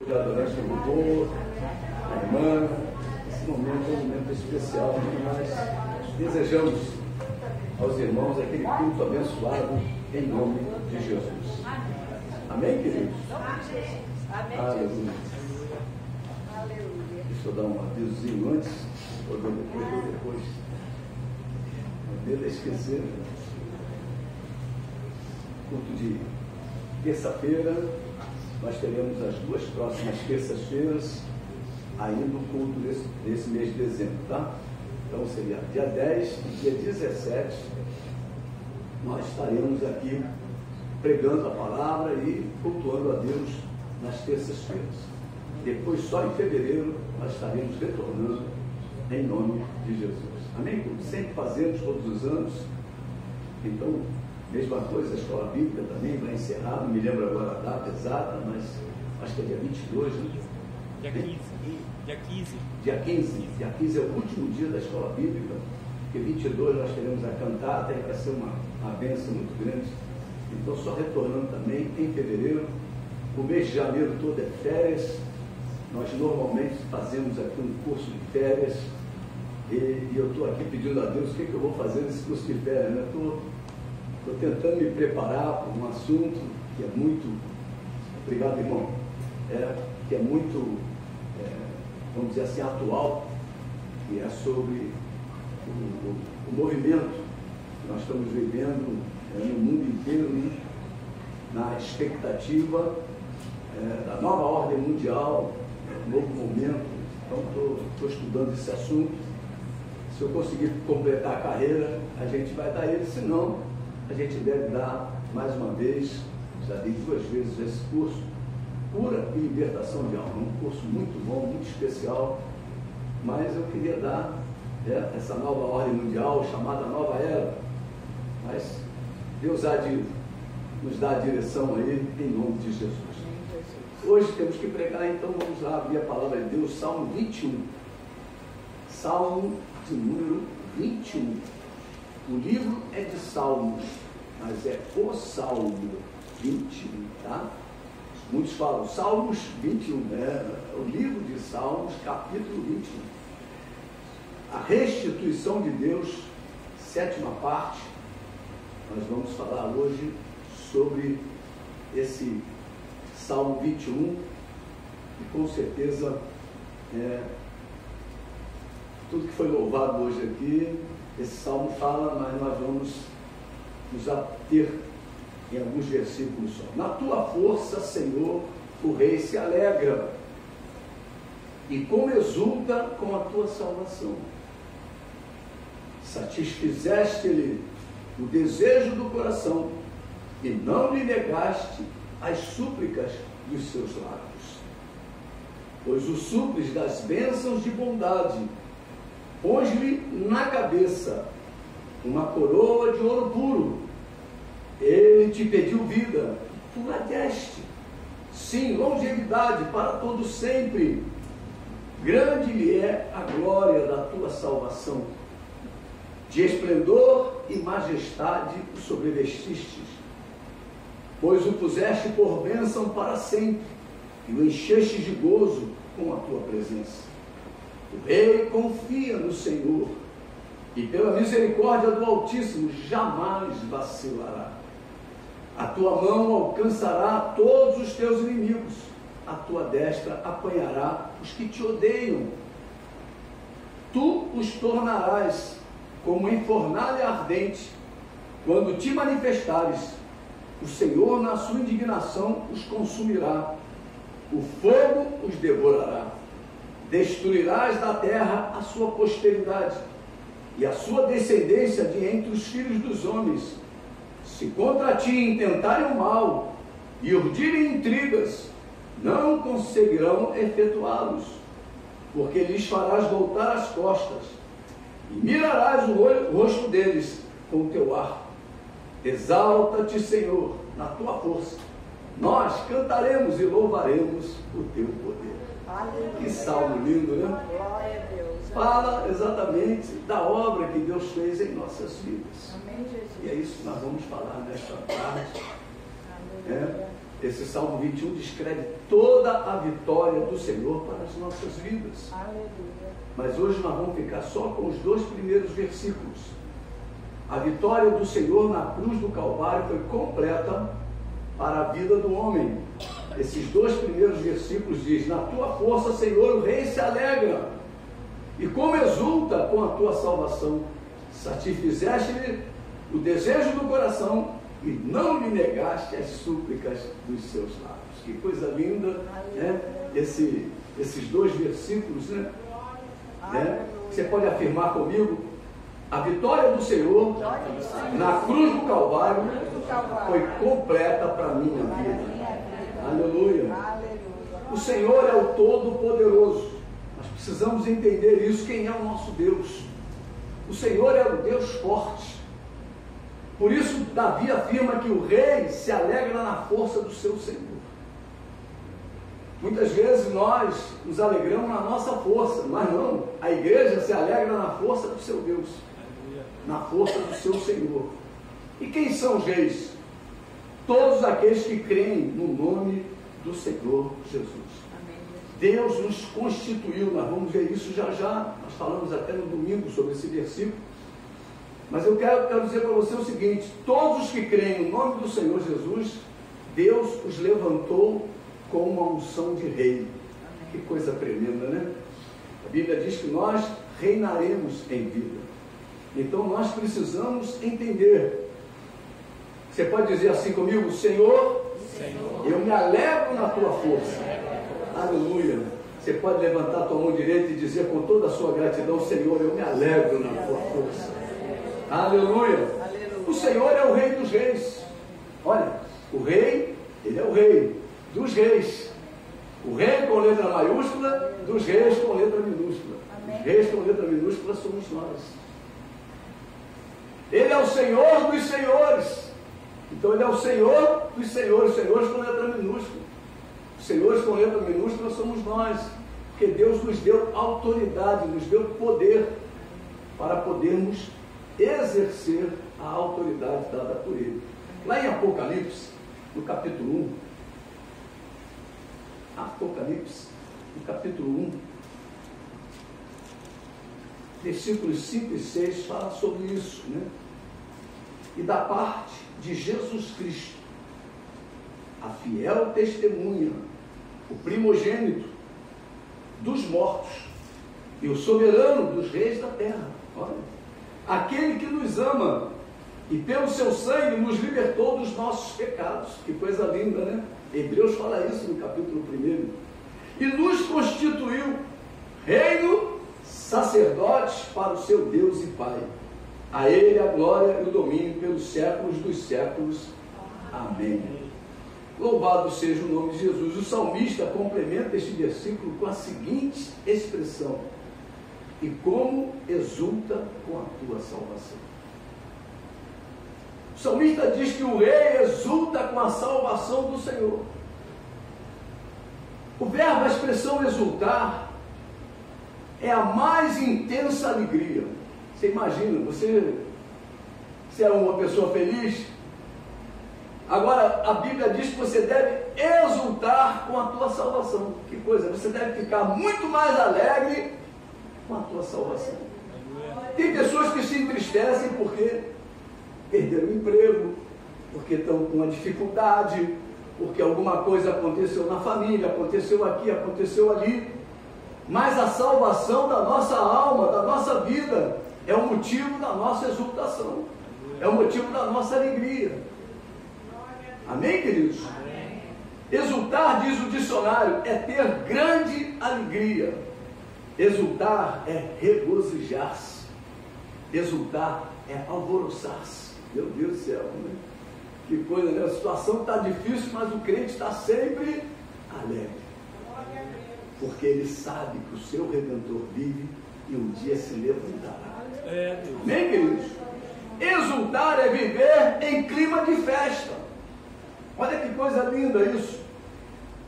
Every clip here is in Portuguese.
De adoração do louvor, a irmã, esse momento é um momento especial que nós desejamos aos irmãos aquele culto abençoado em nome de Jesus. Amém, queridos? Amém. Aleluia. Aleluia. Deixa eu dar um avisozinho antes, ou depois. Não devo esquecer. Culto de terça-feira. Nós teremos as duas próximas terças-feiras ainda o culto desse mês de dezembro, tá? Então seria dia 10 e dia 17, nós estaremos aqui pregando a palavra e cultuando a Deus nas terças-feiras. Depois, só em fevereiro, nós estaremos retornando em nome de Jesus. Amém? Como sempre fazemos todos os anos. Então, mesma coisa, a escola bíblica também vai encerrar, não me lembro agora a data exata, mas acho que é dia 22, né? Dia 15. Dia 15. Dia 15. Dia 15 é o último dia da escola bíblica, porque 22 nós teremos a cantata e vai ser uma bênção muito grande. Então, só retornando também em fevereiro. O mês de janeiro todo é férias. Nós normalmente fazemos aqui um curso de férias e eu estou aqui pedindo a Deus o que eu vou fazer nesse curso de férias, né? Estou tentando me preparar para um assunto que é muito, obrigado irmão, que é muito, vamos dizer assim, atual, que é sobre o movimento que nós estamos vivendo no mundo inteiro, né? Na expectativa da nova ordem mundial, novo momento. Então estou estudando esse assunto. Se eu conseguir completar a carreira, a gente vai dar ele, senão a gente deve dar mais uma vez, já dei 2 vezes esse curso, Cura e Libertação de Alma, um curso muito bom, muito especial, mas eu queria dar essa nova ordem mundial, chamada Nova Era, mas Deus há de nos dar a direção aí, em nome de Jesus. Hoje temos que pregar, então vamos lá abrir a palavra de Deus, Salmo 21, Salmo de número 21. O livro é de Salmos, mas é o Salmo 21, tá? Muitos falam Salmos 21, o livro de Salmos, capítulo 21. A restituição de Deus, 7ª parte. Nós vamos falar hoje sobre esse Salmo 21, e com certeza tudo que foi louvado hoje aqui, esse salmo fala, mas nós vamos nos ater em alguns versículos só. Na tua força, Senhor, o rei se alegra, e como exulta com a tua salvação. Satisfizeste-lhe o desejo do coração, e não lhe negaste as súplicas dos seus lábios. Pois o suples das bênçãos de bondade, pôs-lhe na cabeça uma coroa de ouro puro. Ele te pediu vida, tu a deste. Sim, longevidade para todo sempre. Grande lhe é a glória da tua salvação. De esplendor e majestade o sobrevestistes, pois o puseste por bênção para sempre, e o encheste de gozo com a tua presença. O rei confia no Senhor, e pela misericórdia do Altíssimo jamais vacilará. A tua mão alcançará todos os teus inimigos, a tua destra apanhará os que te odeiam. Tu os tornarás como em fornalha ardente, quando te manifestares. O Senhor na sua indignação os consumirá, o fogo os devorará. Destruirás da terra a sua posteridade, e a sua descendência de entre os filhos dos homens. Se contra ti intentarem o mal, e urdirem intrigas, não conseguirão efetuá-los, porque lhes farás voltar as costas, e mirarás o rosto deles com o teu arco. Exalta-te, Senhor, na tua força. Nós cantaremos e louvaremos o teu poder. Aleluia. Que salmo lindo, né? Glória a Deus. Fala exatamente da obra que Deus fez em nossas vidas. Amém, Jesus. E é isso que nós vamos falar nesta tarde. Aleluia. Esse Salmo 21 descreve toda a vitória do Senhor para as nossas vidas. Aleluia. Mas hoje nós vamos ficar só com os 2 primeiros versículos. A vitória do Senhor na cruz do Calvário foi completa para a vida do homem. Esses 2 primeiros versículos diz: na tua força, Senhor, o rei se alegra, e como exulta com a tua salvação. Satisfizeste-lhe o desejo do coração e não lhe negaste as súplicas dos seus lábios. Que coisa linda, né? Esses 2 versículos, né? Você pode afirmar comigo: a vitória do Senhor na cruz do Calvário foi completa para a minha vida. Aleluia. O Senhor é o Todo-Poderoso. Nós precisamos entender isso. Quem é o nosso Deus? O Senhor é o Deus forte. Por isso Davi afirma que o rei se alegra na força do seu Senhor. Muitas vezes nós nos alegramos na nossa força, mas não. A igreja se alegra na força do seu Deus, na força do seu Senhor. E quem são os reis? Todos aqueles que creem no nome do Senhor Jesus. Deus nos constituiu, nós vamos ver isso já já, nós falamos até no domingo sobre esse versículo, mas eu quero dizer para você o seguinte: todos os que creem no nome do Senhor Jesus, Deus os levantou com uma unção de rei. Que coisa tremenda, né? A Bíblia diz que nós reinaremos em vida. Então nós precisamos entender. Você pode dizer assim comigo: Senhor, eu me alegro na tua força. Aleluia. Você pode levantar a tua mão direita e dizer com toda a sua gratidão: Senhor, eu me alegro na tua força. Aleluia. O Senhor é o Rei dos Reis. Olha, o Rei, Ele é o Rei dos Reis. O Rei com letra maiúscula, dos Reis com letra minúscula. Os Reis com letra minúscula somos nós. Ele é o Senhor dos Senhores. Então Ele é o Senhor dos Senhores. Senhores com letra minúscula. Os senhores com letra minúscula somos nós, porque Deus nos deu autoridade, nos deu poder para podermos exercer a autoridade dada por Ele. Lá em Apocalipse, no capítulo 1, Apocalipse, no capítulo 1, versículos 5 e 6, fala sobre isso, né? E da parte de Jesus Cristo, a fiel testemunha, o primogênito dos mortos e o soberano dos reis da terra. Olha, aquele que nos ama e pelo seu sangue nos libertou dos nossos pecados. Que coisa linda, né? Hebreus fala isso no capítulo 1. E nos constituiu reino, sacerdotes para o seu Deus e Pai. A Ele a glória e o domínio pelos séculos dos séculos. Amém. Louvado seja o nome de Jesus. O salmista complementa este versículo com a seguinte expressão: e como exulta com a tua salvação. O salmista diz que o rei exulta com a salvação do Senhor. O verbo, a expressão exultar, é a mais intensa alegria. Você imagina, você é uma pessoa feliz. Agora, a Bíblia diz que você deve exultar com a tua salvação. Que coisa, você deve ficar muito mais alegre com a tua salvação. Tem pessoas que se entristecem porque perderam o emprego, porque estão com uma dificuldade, porque alguma coisa aconteceu na família, aconteceu aqui, aconteceu ali. Mas a salvação da nossa alma, da nossa vida, é o motivo da nossa exultação, é o motivo da nossa alegria. Amém, queridos? Amém. Exultar, diz o dicionário, é ter grande alegria. Exultar é regozijar-se. Exultar é alvoroçar-se. Meu Deus do céu, né? Que coisa, né? A situação está difícil, mas o crente está sempre alegre. Porque ele sabe que o seu Redentor vive e um dia se levantará. Amém, queridos? Exultar é viver em clima de festa. Olha que coisa linda isso.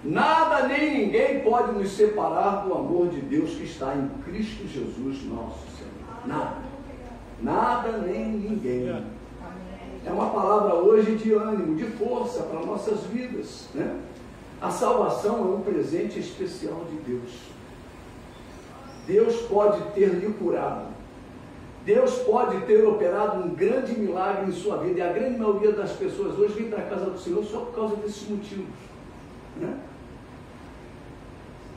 Nada nem ninguém pode nos separar do amor de Deus que está em Cristo Jesus nosso Senhor. Nada. Nada nem ninguém. é uma palavra hoje de ânimo, de força para nossas vidas, né? A salvação é um presente especial de Deus. Deus pode ter lhe curado. Deus pode ter operado um grande milagre em sua vida. E a grande maioria das pessoas hoje vem para a casa do Senhor só por causa desses motivos, né?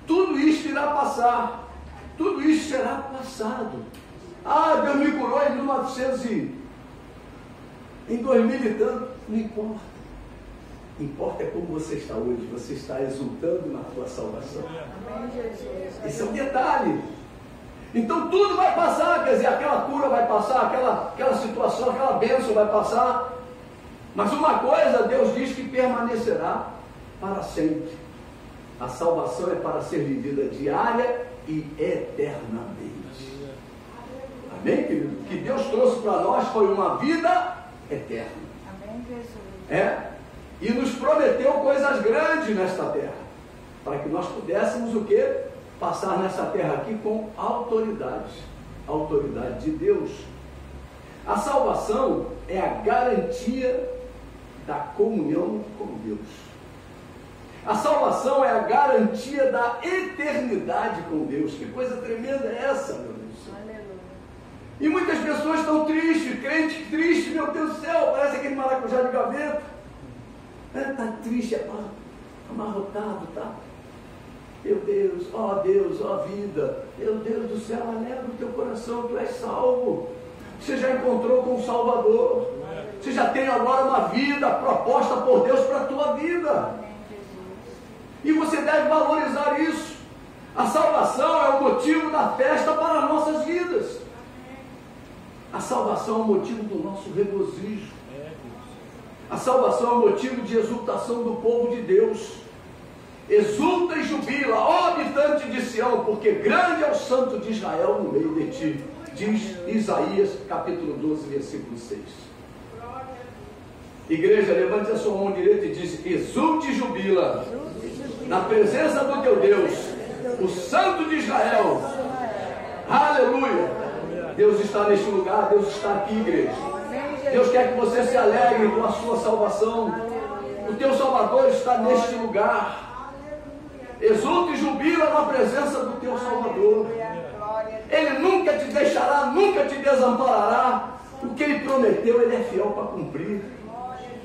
Tudo isso irá passar. Tudo isso será passado. Ah, Deus me curou em 2000 e tanto. Não importa. Importa é como você está hoje. Você está exultando na tua salvação. Amém, Jesus. Esse é um detalhe. Então tudo vai passar, quer dizer, aquela cura vai passar, aquela situação, aquela bênção vai passar. Mas uma coisa, Deus diz que permanecerá para sempre. A salvação é para ser vivida diária e eternamente. Amém, querido? O que Deus trouxe para nós foi uma vida eterna. Amém, Jesus. E nos prometeu coisas grandes nesta terra, para que nós pudéssemos o quê? Passar nessa terra aqui com autoridade de Deus. A salvação é a garantia da comunhão com Deus. A salvação é a garantia da eternidade com Deus. Que coisa tremenda é essa, meu Deus? Aleluia. E muitas pessoas estão tristes, crente triste, meu Deus do céu, parece aquele maracujá de gaveta. Está triste, amarrotado, tá? Meu Deus, ó vida, meu Deus do céu, alegra o teu coração, tu és salvo. Você já encontrou com o Salvador. Você já tem agora uma vida proposta por Deus para a tua vida. Amém, Jesus. E você deve valorizar isso. A salvação é o motivo da festa para as nossas vidas. A salvação é o motivo do nosso regozijo. A salvação é o motivo de exultação do povo de Deus. Exulta e jubila, ó habitante de Sião, porque grande é o santo de Israel no meio de ti. Diz Isaías, capítulo 12, versículo 6. Igreja, levante a sua mão direita e diz: exulte e jubila na presença do teu Deus, o santo de Israel. Aleluia. Deus está neste lugar, Deus está aqui, igreja. Deus quer que você se alegre com a sua salvação. O teu Salvador está neste lugar. Exulta e jubila na presença do teu Salvador. Ele nunca te deixará, nunca te desamparará. O que Ele prometeu, Ele é fiel para cumprir.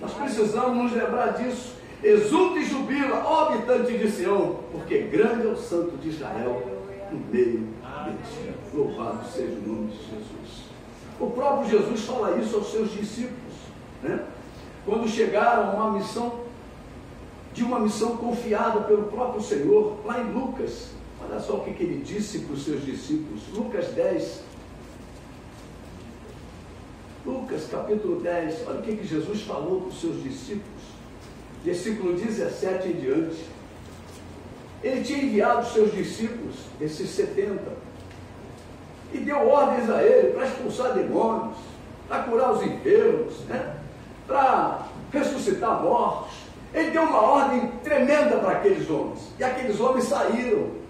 Nós precisamos nos lembrar disso. Exulta e jubila, ó habitante de Sião, porque grande é o santo de Israel no meio de ti. Louvado seja o nome de Jesus. O próprio Jesus fala isso aos seus discípulos, né? Quando chegaram a uma missão confiada pelo próprio Senhor, lá em Lucas. Olha só o que ele disse para os seus discípulos. Lucas 10. Lucas capítulo 10. Olha o que Jesus falou para os seus discípulos. Versículo 17 em diante. Ele tinha enviado os seus discípulos, esses 70, e deu ordens a ele para expulsar demônios, para curar os enfermos, né? Para ressuscitar mortos. Ele deu uma ordem tremenda para aqueles homens. E aqueles homens saíram.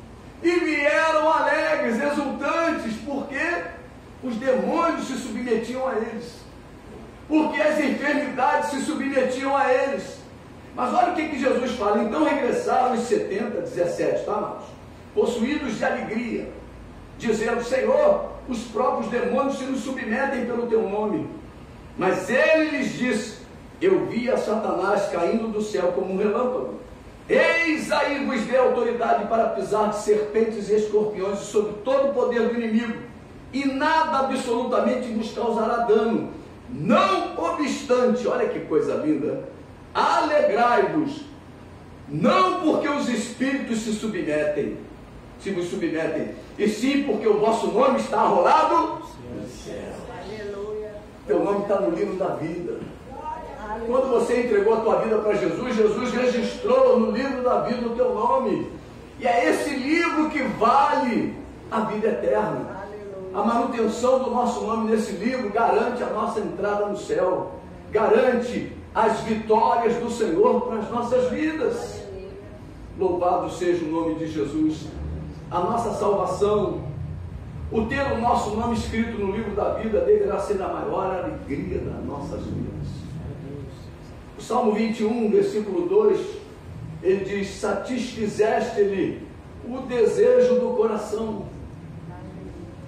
E vieram alegres, exultantes, porque os demônios se submetiam a eles. Porque as enfermidades se submetiam a eles. Mas olha o que Jesus fala. Então regressaram os 70, 17, tá, amados? Possuídos de alegria, dizendo: Senhor, os próprios demônios se nos submetem pelo teu nome. Mas ele lhes disse: eu vi a Satanás caindo do céu como um relâmpago. Eis aí vos dê autoridade para pisar de serpentes e escorpiões e sobre todo o poder do inimigo, e nada absolutamente vos causará dano. Não obstante, olha que coisa linda, alegrai-vos, não porque os espíritos se vos submetem, e sim porque o vosso nome está arrolado no céu. Aleluia. Teu nome está no livro da vida. Quando você entregou a tua vida para Jesus, Jesus registrou no livro da vida o teu nome. E é esse livro que vale a vida eterna. A manutenção do nosso nome nesse livro garante a nossa entrada no céu. Garante as vitórias do Senhor para as nossas vidas. Louvado seja o nome de Jesus. A nossa salvação, o ter o nosso nome escrito no livro da vida, deverá ser a maior alegria das nossas vidas. Salmo 21, versículo 2, ele diz: satisfizeste-lhe o desejo do coração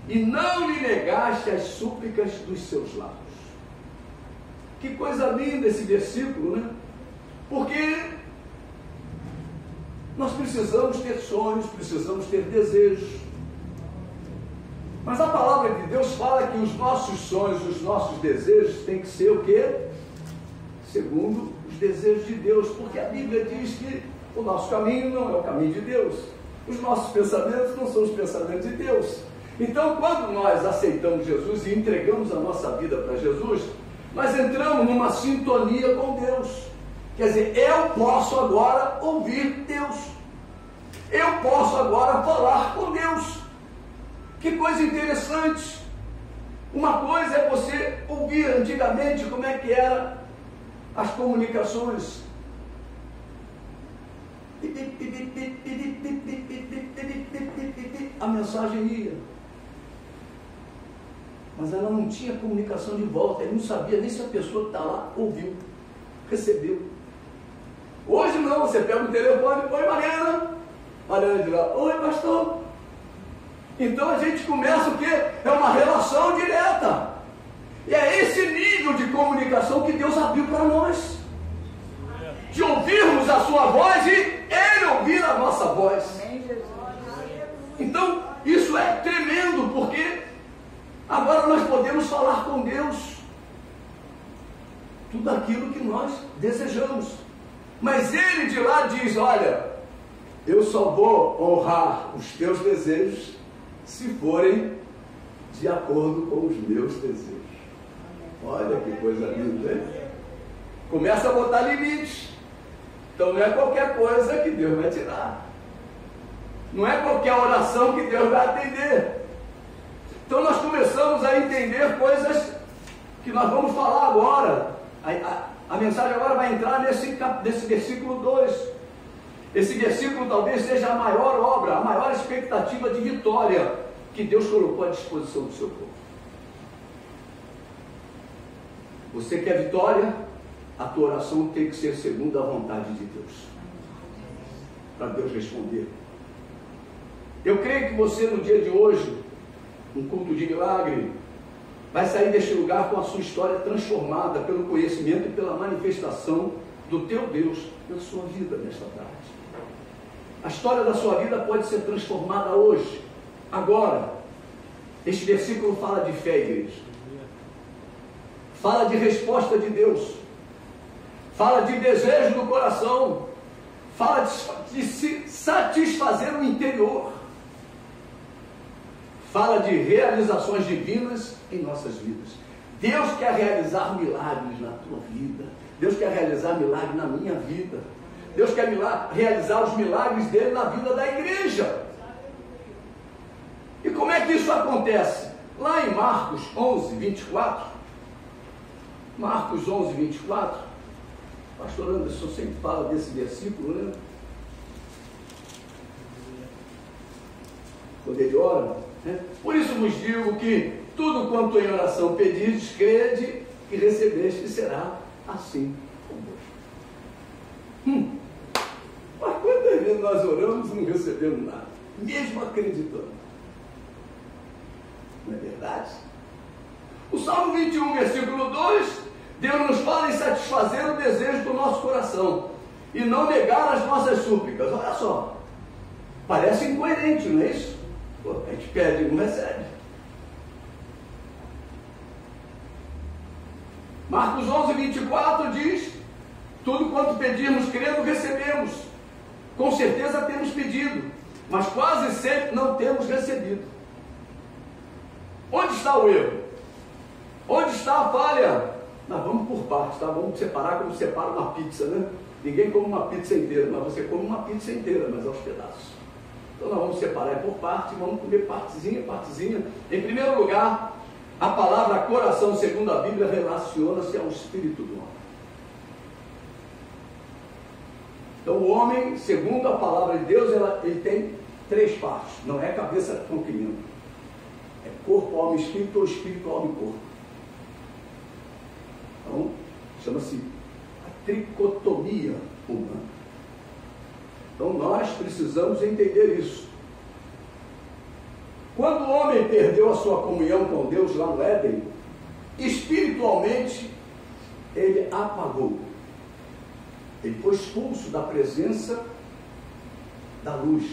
e não lhe negaste as súplicas dos seus lábios. Que coisa linda esse versículo, né? Porque nós precisamos ter sonhos, precisamos ter desejos. Mas a palavra de Deus fala que os nossos sonhos, os nossos desejos têm que ser o quê? Segundo os desejos de Deus, porque a Bíblia diz que o nosso caminho não é o caminho de Deus. Os nossos pensamentos não são os pensamentos de Deus. Então, quando nós aceitamos Jesus e entregamos a nossa vida para Jesus, nós entramos numa sintonia com Deus. Quer dizer, eu posso agora ouvir Deus. Eu posso agora falar com Deus. Que coisa interessante. Uma coisa é você ouvir antigamente como é que eram as comunicações. A mensagem ia. Mas ela não tinha comunicação de volta. Ele não sabia nem se a pessoa que está lá ouviu, recebeu. Hoje não, você pega o telefone: oi Mariana. Mariana diz lá: oi pastor. Então a gente começa o quê? É uma relação direta. E é esse nível de comunicação que Deus abriu para nós. De ouvirmos a sua voz e Ele ouvir a nossa voz. Então, isso é tremendo, porque agora nós podemos falar com Deus tudo aquilo que nós desejamos. Mas Ele de lá diz: olha, eu só vou honrar os teus desejos se forem de acordo com os meus desejos. Olha que coisa linda, hein? Começa a botar limites. Então não é qualquer coisa que Deus vai tirar. Não é qualquer oração que Deus vai atender. Então nós começamos a entender coisas que nós vamos falar agora. A mensagem agora vai entrar nesse versículo 2. Esse versículo talvez seja a maior obra, a maior expectativa de vitória que Deus colocou à disposição do seu povo. Você quer vitória? A tua oração tem que ser segundo a vontade de Deus, para Deus responder. Eu creio que você, no dia de hoje, um culto de milagre, vai sair deste lugar com a sua história transformada pelo conhecimento e pela manifestação do teu Deus na sua vida nesta tarde. A história da sua vida pode ser transformada hoje, agora. Este versículo fala de fé, igreja. Fala de resposta de Deus. Fala de desejo do coração. Fala de se satisfazer no interior. Fala de realizações divinas em nossas vidas. Deus quer realizar milagres na tua vida. Deus quer realizar milagres na minha vida. Deus quer realizar os milagres dele na vida da igreja. E como é que isso acontece? Lá em Marcos 11, 24. Marcos 11, 24. O pastor Anderson sempre fala desse versículo, né? Quando ele ora, né? Por isso vos digo que tudo quanto em oração pedistes, crede que recebeste, será assim convosco. Mas quantas vezes nós oramos e não recebemos nada, mesmo acreditando? Não é verdade? O Salmo 21, versículo 2, Deus nos fala em satisfazer o desejo do nosso coração e não negar as nossas súplicas. Olha só, parece incoerente, não é isso? Pô, a gente pede e não recebe. Marcos 11, 24 diz: tudo quanto pedirmos, crendo, recebemos. Com certeza temos pedido, mas quase sempre não temos recebido. Onde está o erro? Onde está a falha? Nós vamos por partes, tá? Vamos separar como separa uma pizza, né? Ninguém come uma pizza inteira, mas você come uma pizza inteira, mas aos pedaços. Então nós vamos separar por parte, vamos comer partezinha, partezinha. Em primeiro lugar, a palavra coração, segundo a Bíblia, relaciona-se ao espírito do homem. Então o homem, segundo a palavra de Deus, ele tem três partes. Não é cabeça com criança. É corpo, alma, espírito, ou espírito, alma e corpo. Então, chama-se tricotomia humana. Então nós precisamos entender isso. Quando o homem perdeu a sua comunhão com Deus lá no Éden, espiritualmente ele apagou. Ele foi expulso da presença da luz.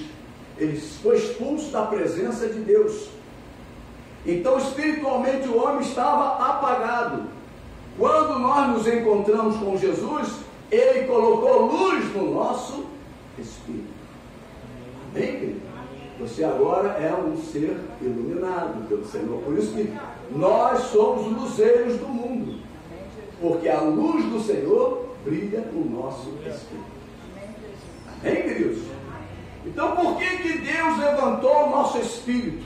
Ele foi expulso da presença de Deus. Então, espiritualmente, o homem estava apagado. Quando nós nos encontramos com Jesus, Ele colocou luz no nosso espírito. Amém, querido? Você agora é um ser iluminado pelo Senhor. Por isso que nós somos luzeiros do mundo. Porque a luz do Senhor brilha no nosso espírito. Amém, queridos? Então, por que Deus levantou o nosso espírito?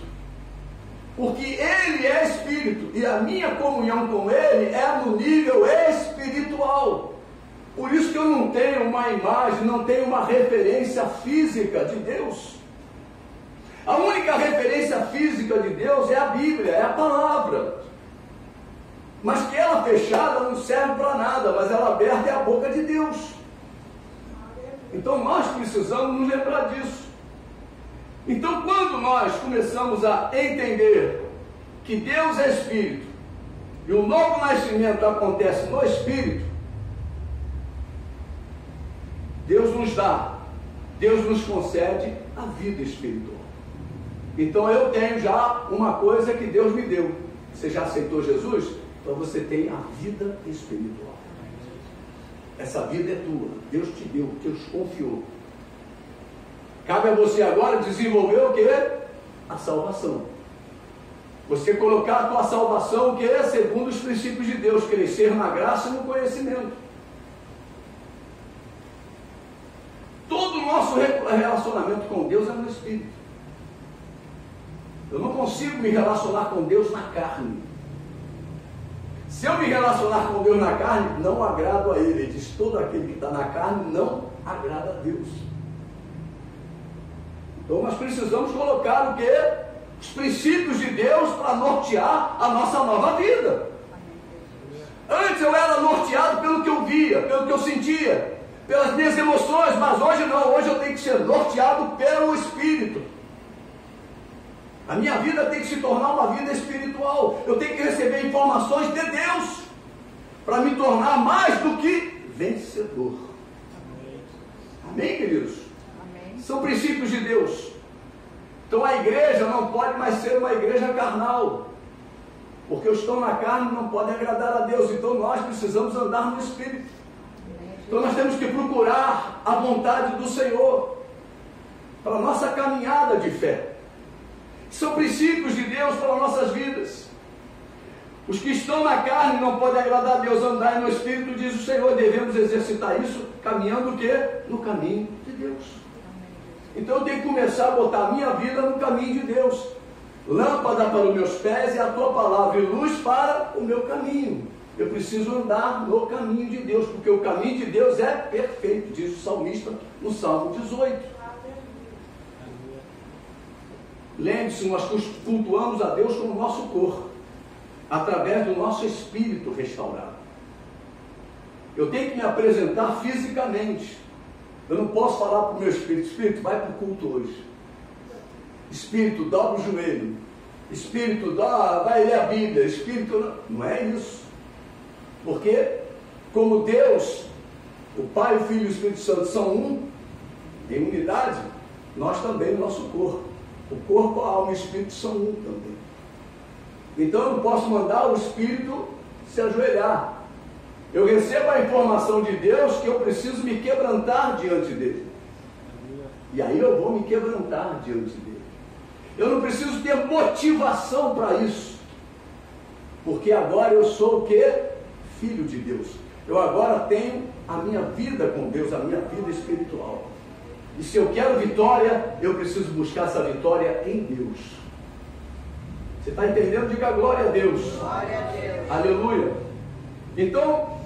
Porque Ele é espírito e a minha comunhão com Ele é no nível espiritual. Por isso que eu não tenho uma imagem, não tenho uma referência física de Deus. A única referência física de Deus é a Bíblia, é a palavra. Mas que ela fechada não serve para nada, mas ela aberta é a boca de Deus. Então nós precisamos nos lembrar disso. Então, quando nós começamos a entender que Deus é Espírito e o novo nascimento acontece no Espírito, Deus nos dá, Deus nos concede a vida espiritual. Então eu tenho já uma coisa que Deus me deu. Você já aceitou Jesus? Então você tem a vida espiritual. Essa vida é tua, Deus te deu, Deus confiou. Cabe a você agora desenvolver o que? A salvação. Você colocar a tua salvação, o que é? Segundo os princípios de Deus, crescer na graça e no conhecimento. Todo o nosso relacionamento com Deus é no Espírito. Eu não consigo me relacionar com Deus na carne. Se eu me relacionar com Deus na carne, não agrado a Ele. Ele diz, todo aquele que está na carne não agrada a Deus. Então nós precisamos colocar o quê? Os princípios de Deus para nortear a nossa nova vida. Antes eu era norteado pelo que eu via, pelo que eu sentia, pelas minhas emoções, mas hoje não, hoje eu tenho que ser norteado pelo Espírito. A minha vida tem que se tornar uma vida espiritual. Eu tenho que receber informações de Deus para me tornar mais do que vencedor. Amém, queridos? Amém. São princípios de Deus. Então a igreja não pode mais ser uma igreja carnal, porque os que estão na carne não podem agradar a Deus. Então nós precisamos andar no Espírito. Então nós temos que procurar a vontade do Senhor para a nossa caminhada de fé. São princípios de Deus para nossas vidas. Os que estão na carne não podem agradar a Deus. Andar no Espírito, diz o Senhor. Devemos exercitar isso caminhando o quê? No caminho de Deus. Então eu tenho que começar a botar a minha vida no caminho de Deus. Lâmpada para os meus pés e a tua palavra e luz para o meu caminho. Eu preciso andar no caminho de Deus, porque o caminho de Deus é perfeito, diz o salmista no Salmo 18. Lembre-se, nós cultuamos a Deus com o nosso corpo, através do nosso espírito restaurado. Eu tenho que me apresentar fisicamente. Eu não posso falar para o meu espírito, espírito, vai para o culto hoje. Espírito, dobra o joelho. Espírito, vai ler a Bíblia. Espírito, não é isso. Porque, como Deus, o Pai, o Filho e o Espírito Santo são um, em unidade, nós também, o nosso corpo. O corpo, a alma e o Espírito são um também. Então eu não posso mandar o Espírito se ajoelhar. Eu recebo a informação de Deus que eu preciso me quebrantar diante dele. E aí eu vou me quebrantar diante dele. Eu não preciso ter motivação para isso. Porque agora eu sou o quê? Filho de Deus. Eu agora tenho a minha vida com Deus, a minha vida espiritual. E se eu quero vitória, eu preciso buscar essa vitória em Deus. Você está entendendo? Diga glória a Deus. Glória a Deus. Aleluia. Então,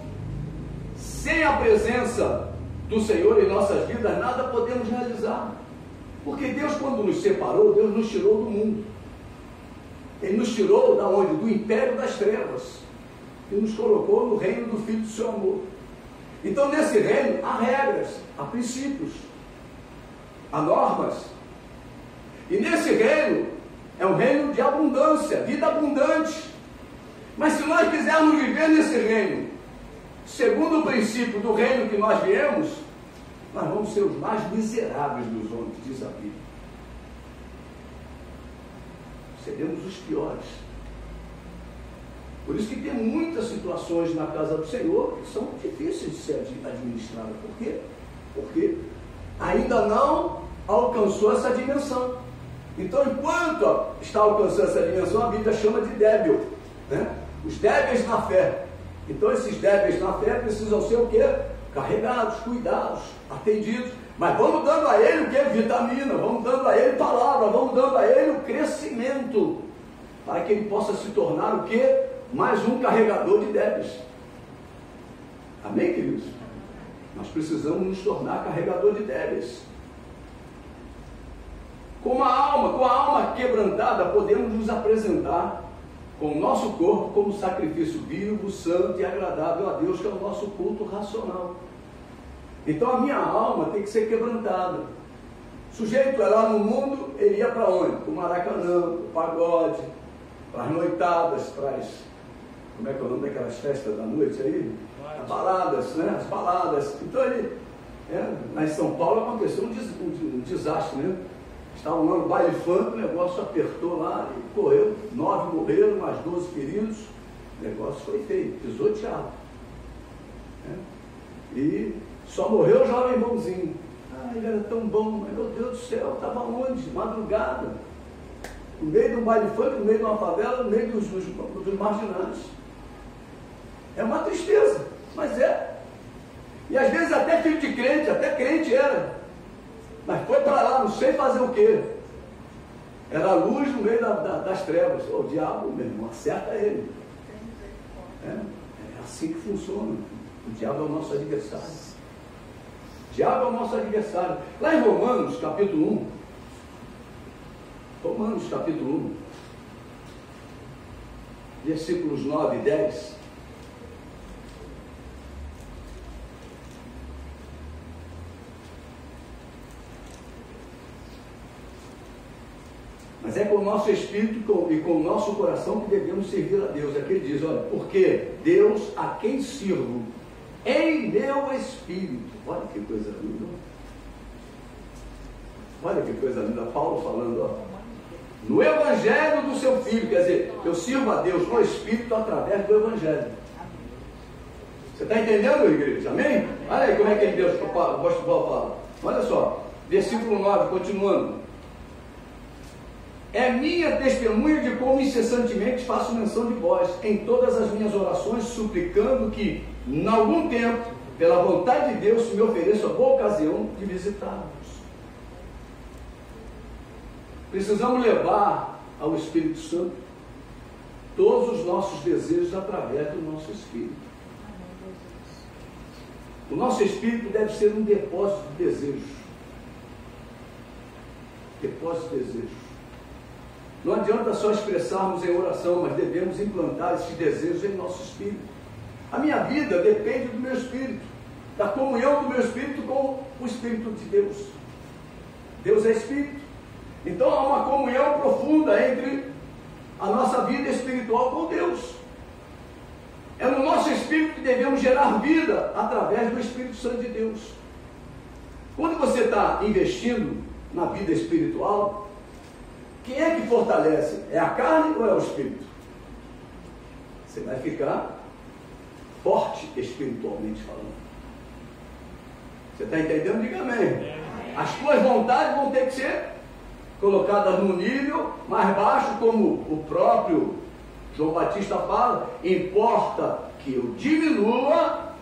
sem a presença do Senhor em nossas vidas, nada podemos realizar. Porque Deus, quando nos separou, Deus nos tirou do mundo. Ele nos tirou da onde? Do império das trevas. E nos colocou no reino do Filho do seu amor. Então, nesse reino, há regras, há princípios, há normas. E nesse reino, é um reino de abundância, vida abundante. Mas se nós quisermos viver nesse reino, segundo o princípio do reino que nós viemos, nós vamos ser os mais miseráveis dos homens, diz a Bíblia. Seremos os piores. Por isso que tem muitas situações na casa do Senhor que são difíceis de ser administradas. Por quê? Porque ainda não alcançou essa dimensão. Então, enquanto está alcançando essa dimensão, a Bíblia chama de débil, né? Os débeis na fé. Então, esses débeis na fé precisam ser o quê? Carregados, cuidados, atendidos. Mas vamos dando a ele o quê? Vitamina, vamos dando a ele palavra, vamos dando a ele o crescimento, para que ele possa se tornar o quê? Mais um carregador de débeis. Amém, queridos? Nós precisamos nos tornar carregador de débeis. Com a alma quebrantada, podemos nos apresentar com o nosso corpo como sacrifício vivo, santo e agradável a Deus, que é o nosso culto racional. Então a minha alma tem que ser quebrantada. O sujeito é lá no mundo, ele ia para onde? Para o Maracanã, para o pagode, para as noitadas, para as... Como é que é o nome daquelas festas da noite aí? As baladas, né? As baladas. Então ele... lá em São Paulo aconteceu um desastre, né? Estavam lá no baile funk, o negócio apertou lá e correu. 9 morreram, mais 12 feridos. O negócio foi feio, pisoteado. E só morreu o jovem bonzinho. Ele era tão bom, mas meu Deus do céu, estava onde? Madrugada. No meio de um baile funk, no meio de uma favela, no meio dos marginais. É uma tristeza, mas é. E às vezes até filho de crente, até crente era. Mas foi para lá, não sei fazer o quê. Era a luz no meio das trevas. O diabo, meu irmão, acerta ele. É assim que funciona. O diabo é o nosso adversário. O diabo é o nosso adversário. Lá em Romanos, capítulo 1. Romanos, capítulo 1. Versículos 9 e 10. Mas é com o nosso espírito e com o nosso coração que devemos servir a Deus. Aqui ele diz, olha, porque Deus a quem sirvo em meu espírito. Olha que coisa linda. Olha que coisa linda. Paulo falando, ó, no evangelho do seu filho. Quer dizer, eu sirvo a Deus no espírito através do evangelho. Você está entendendo, igreja? Amém? Olha aí como é que Deus, o apóstolo Paulo fala. Olha só, versículo 9, continuando. É minha testemunha de como incessantemente faço menção de vós em todas as minhas orações, suplicando que, em algum tempo, pela vontade de Deus, se me ofereça a boa ocasião de visitá-los. Precisamos levar ao Espírito Santo todos os nossos desejos através do nosso espírito. O nosso espírito deve ser um depósito de desejos. Depósito de desejos. Não adianta só expressarmos em oração, mas devemos implantar esses desejos em nosso espírito. A minha vida depende do meu espírito, da comunhão do meu espírito com o Espírito de Deus. Deus é espírito. Então há uma comunhão profunda entre a nossa vida espiritual com Deus. É no nosso espírito que devemos gerar vida através do Espírito Santo de Deus. Quando você está investindo na vida espiritual, quem é que fortalece? É a carne ou é o espírito? Você vai ficar forte espiritualmente falando. Você está entendendo? Diga amém. As tuas vontades vão ter que ser colocadas no nível mais baixo, como o próprio João Batista fala, importa que eu diminua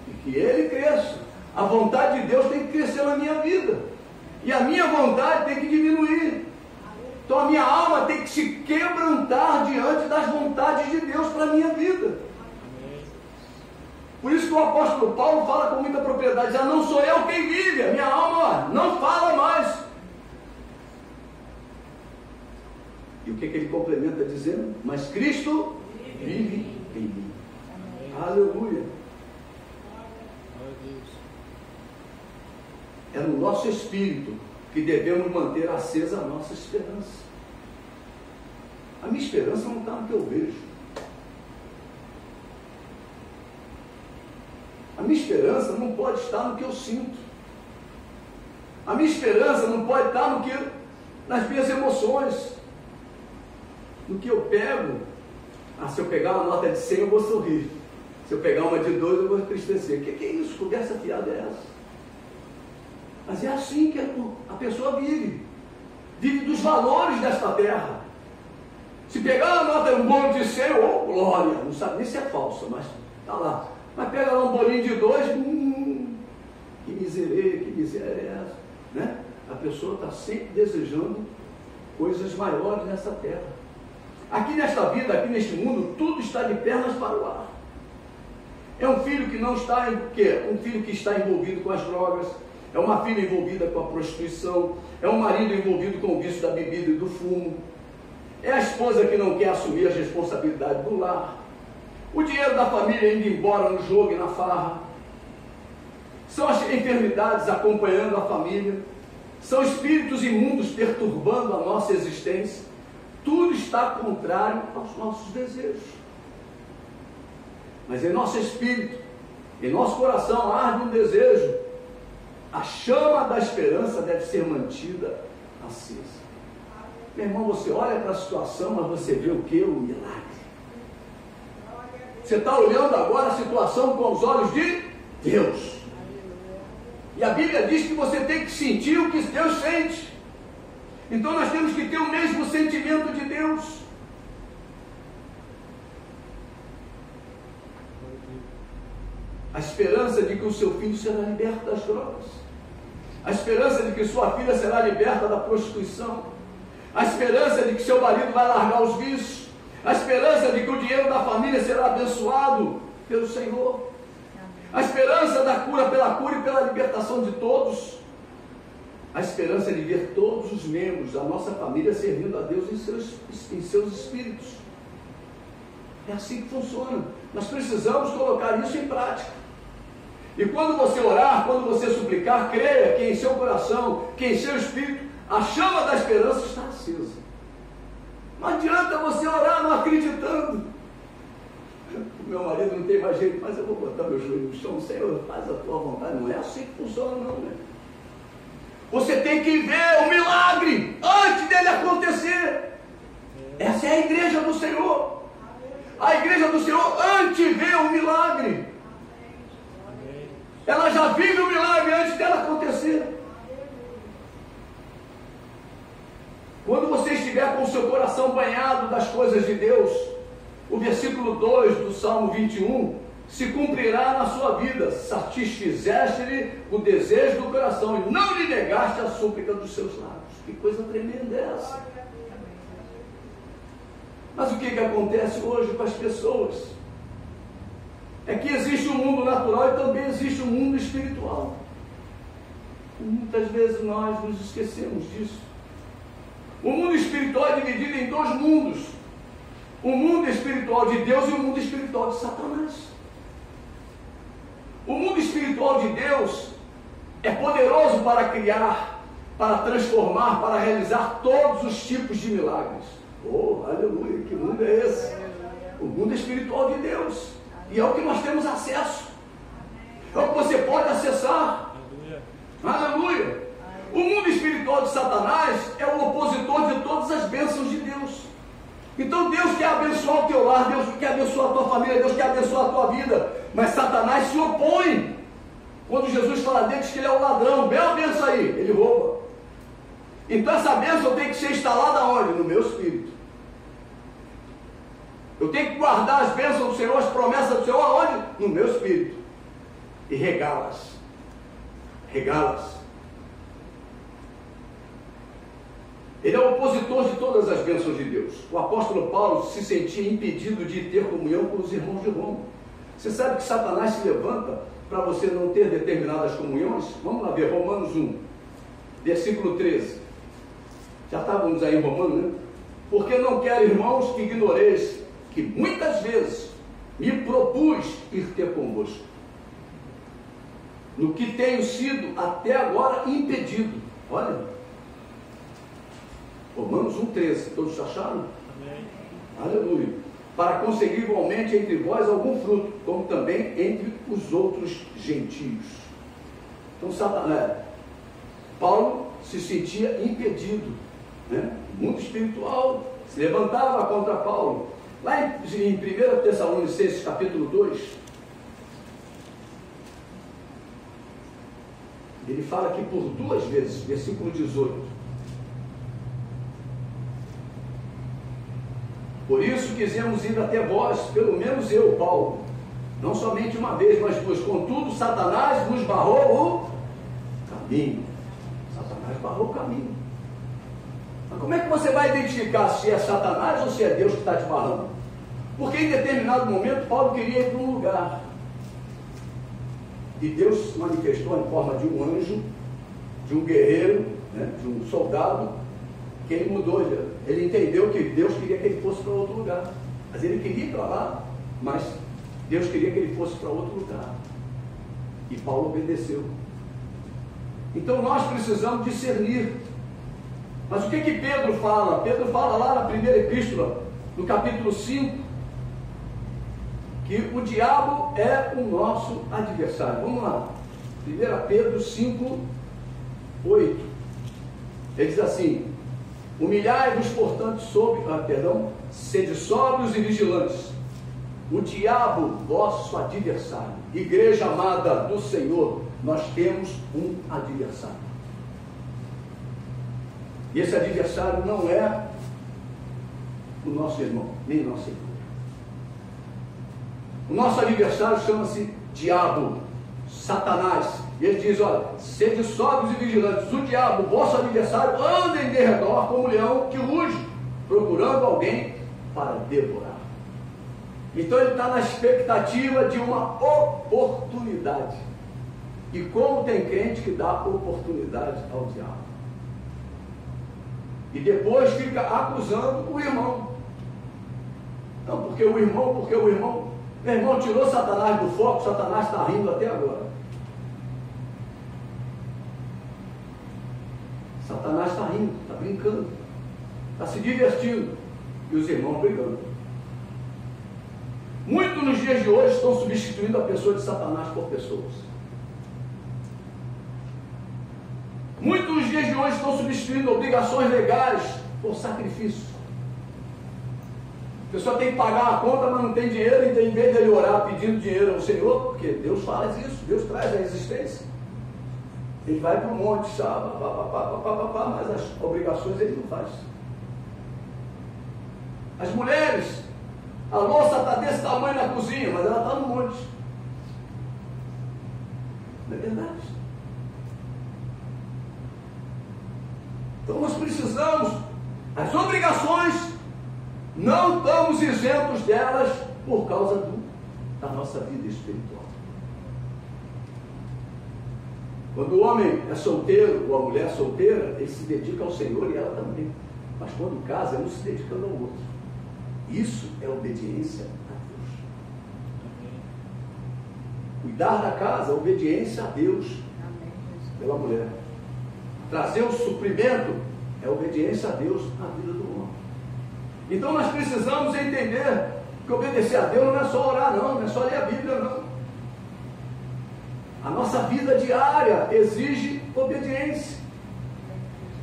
e que ele cresça. A vontade de Deus tem que crescer na minha vida. E a minha vontade tem que diminuir. Então a minha alma tem que se quebrantar diante das vontades de Deus para a minha vida. Por isso que o apóstolo Paulo fala com muita propriedade, já não sou eu quem vive, a minha alma não fala mais. E o que ele complementa dizendo? Mas Cristo vive em mim. Aleluia. no nosso espírito que devemos manter acesa a nossa esperança. A minha esperança não está no que eu vejo. A minha esperança não pode estar no que eu sinto. A minha esperança não pode estar nas minhas emoções. No que eu pego. Se eu pegar uma nota de 100 eu vou sorrir. Se eu pegar uma de 2 eu vou entristecer. O que é isso? Conversa fiada é essa? Mas é assim que a pessoa vive. Vive dos valores desta terra. Se pegar uma nota, um bolo de 100, oh glória, não sabe nem se é falsa, mas está lá. Mas pega lá um bolinho de 2, que miséria é essa? Né? A pessoa está sempre desejando coisas maiores nessa terra. Aqui nesta vida, aqui neste mundo, tudo está de pernas para o ar. É um filho que não está em quê? Um filho que está envolvido com as drogas, é uma filha envolvida com a prostituição, é um marido envolvido com o vício da bebida e do fumo, é a esposa que não quer assumir as responsabilidades do lar, o dinheiro da família indo embora no jogo e na farra, são as enfermidades acompanhando a família, são espíritos imundos perturbando a nossa existência. Tudo está contrário aos nossos desejos. Mas em nosso espírito, em nosso coração arde um desejo. A chama da esperança deve ser mantida acesa. Meu irmão, você olha para a situação, mas você vê o que? O milagre. Você está olhando agora a situação com os olhos de Deus. E a Bíblia diz que você tem que sentir o que Deus sente. Então nós temos que ter o mesmo sentimento de Deus. A esperança de que o seu filho será liberto das drogas. A esperança de que sua filha será liberta da prostituição. A esperança de que seu marido vai largar os vícios. A esperança de que o dinheiro da família será abençoado pelo Senhor. A esperança da cura e pela libertação de todos. A esperança de ver todos os membros da nossa família servindo a Deus em seus espíritos. É assim que funciona. Nós precisamos colocar isso em prática. E quando você orar, quando você suplicar, creia que em seu coração, que em seu espírito, a chama da esperança está acesa. Não adianta você orar não acreditando. O meu marido não tem mais jeito, mas eu vou botar meu joelho no chão. Senhor, faz a tua vontade. Não é assim que funciona não, né? Você tem que ver o milagre antes dele acontecer. Essa é a igreja do Senhor. A igreja do Senhor antevê o milagre. Ela já vive o milagre antes dela acontecer. Quando você estiver com o seu coração banhado das coisas de Deus, o versículo 2 do Salmo 21 se cumprirá na sua vida. Satisfizeste-lhe o desejo do coração e não lhe negaste a súplica dos seus lábios. Que coisa tremenda é essa? Mas o que acontece hoje com as pessoas? É que existe um mundo natural e também existe um mundo espiritual. E muitas vezes nós nos esquecemos disso. O mundo espiritual é dividido em dois mundos. O mundo espiritual de Deus e o mundo espiritual de Satanás. O mundo espiritual de Deus é poderoso para criar, para transformar, para realizar todos os tipos de milagres. Oh, aleluia, que mundo é esse? O mundo espiritual de Deus. E é o que nós temos acesso. É o que você pode acessar. Aleluia. O mundo espiritual de Satanás é o opositor de todas as bênçãos de Deus. Então Deus quer abençoar o teu lar, Deus quer abençoar a tua família, Deus quer abençoar a tua vida. Mas Satanás se opõe. Quando Jesus fala dele, diz que ele é o ladrão. Bela benção aí, ele rouba. Então essa bênção tem que ser instalada onde? No meu espírito. Eu tenho que guardar as bênçãos do Senhor, as promessas do Senhor, aonde? No meu espírito. E regá-las. Regá-las. Ele é o opositor de todas as bênçãos de Deus. O apóstolo Paulo se sentia impedido de ter comunhão com os irmãos de Roma. Você sabe que Satanás se levanta para você não ter determinadas comunhões? Vamos lá ver, Romanos 1, versículo 13. Já estávamos aí em Romanos, né? Porque não quero, irmãos, que ignoreis que muitas vezes me propus ir ter convosco. no que tenho sido até agora impedido. Olha, Romanos 1,13, todos acharam? Amém. Aleluia. Para conseguir igualmente entre vós algum fruto, como também entre os outros gentios. Então, Satanás, Paulo se sentia impedido, né? O mundo espiritual se levantava contra Paulo. Lá em 1 Tessalonicenses capítulo 2, ele fala aqui por 2 vezes, versículo 18. Por isso quisemos ir até vós, pelo menos eu, Paulo, não somente uma vez, mas duas. Contudo, Satanás nos barrou o caminho. Satanás barrou o caminho. Mas como é que você vai identificar se é Satanás ou se é Deus que está te barrando? Porque em determinado momento Paulo queria ir para um lugar. E Deus se manifestou em forma de um anjo, de um guerreiro, né, de um soldado, que ele mudou. Ele entendeu que Deus queria que ele fosse para outro lugar. Mas ele queria ir para lá, mas Deus queria que ele fosse para outro lugar. E Paulo obedeceu. Então nós precisamos discernir. Mas o que Pedro fala? Pedro fala lá na primeira epístola, no capítulo 5, que o diabo é o nosso adversário. Vamos lá. 1 Pedro 5, 8. Ele diz assim: humilhai-vos, portanto, sede sóbrios e vigilantes. O diabo, vosso adversário. Igreja amada do Senhor, nós temos um adversário. E esse adversário não é o nosso irmão, nem nosso irmão. O nosso adversário chama-se diabo, Satanás. E ele diz: olha, sede sóbrios e vigilantes. O diabo, vosso adversário, anda em derredor como um leão que ruge, procurando alguém para devorar. Então ele está na expectativa de uma oportunidade. E como tem crente que dá oportunidade ao diabo? E depois fica acusando o irmão. Não, porque o irmão, meu irmão tirou Satanás do foco, Satanás está rindo até agora. Satanás está rindo, está brincando, está se divertindo, e os irmãos brigando. Muitos nos dias de hoje estão substituindo a pessoa de Satanás por pessoas. Muitos nos dias de hoje estão substituindo obrigações legais por sacrifício. A pessoa tem que pagar a conta, mas não tem dinheiro, e em vez de ele orar pedindo dinheiro ao Senhor, porque Deus faz isso, Deus traz a existência. Ele vai para o monte, mas as obrigações ele não faz. As mulheres, a louça está desse tamanho na cozinha, mas ela está no monte. Não é verdade? Então nós precisamos, as obrigações, não estamos isentos delas por causa da nossa vida espiritual. Quando o homem é solteiro, ou a mulher é solteira, ele se dedica ao Senhor e ela também. Mas quando casa, é um se dedicando ao outro. Isso é obediência a Deus. Cuidar da casa, obediência a Deus pela mulher. Trazer o suprimento é obediência a Deus na vida do homem. Então nós precisamos entender que obedecer a Deus não é só orar, não é só ler a Bíblia, não. A nossa vida diária exige obediência,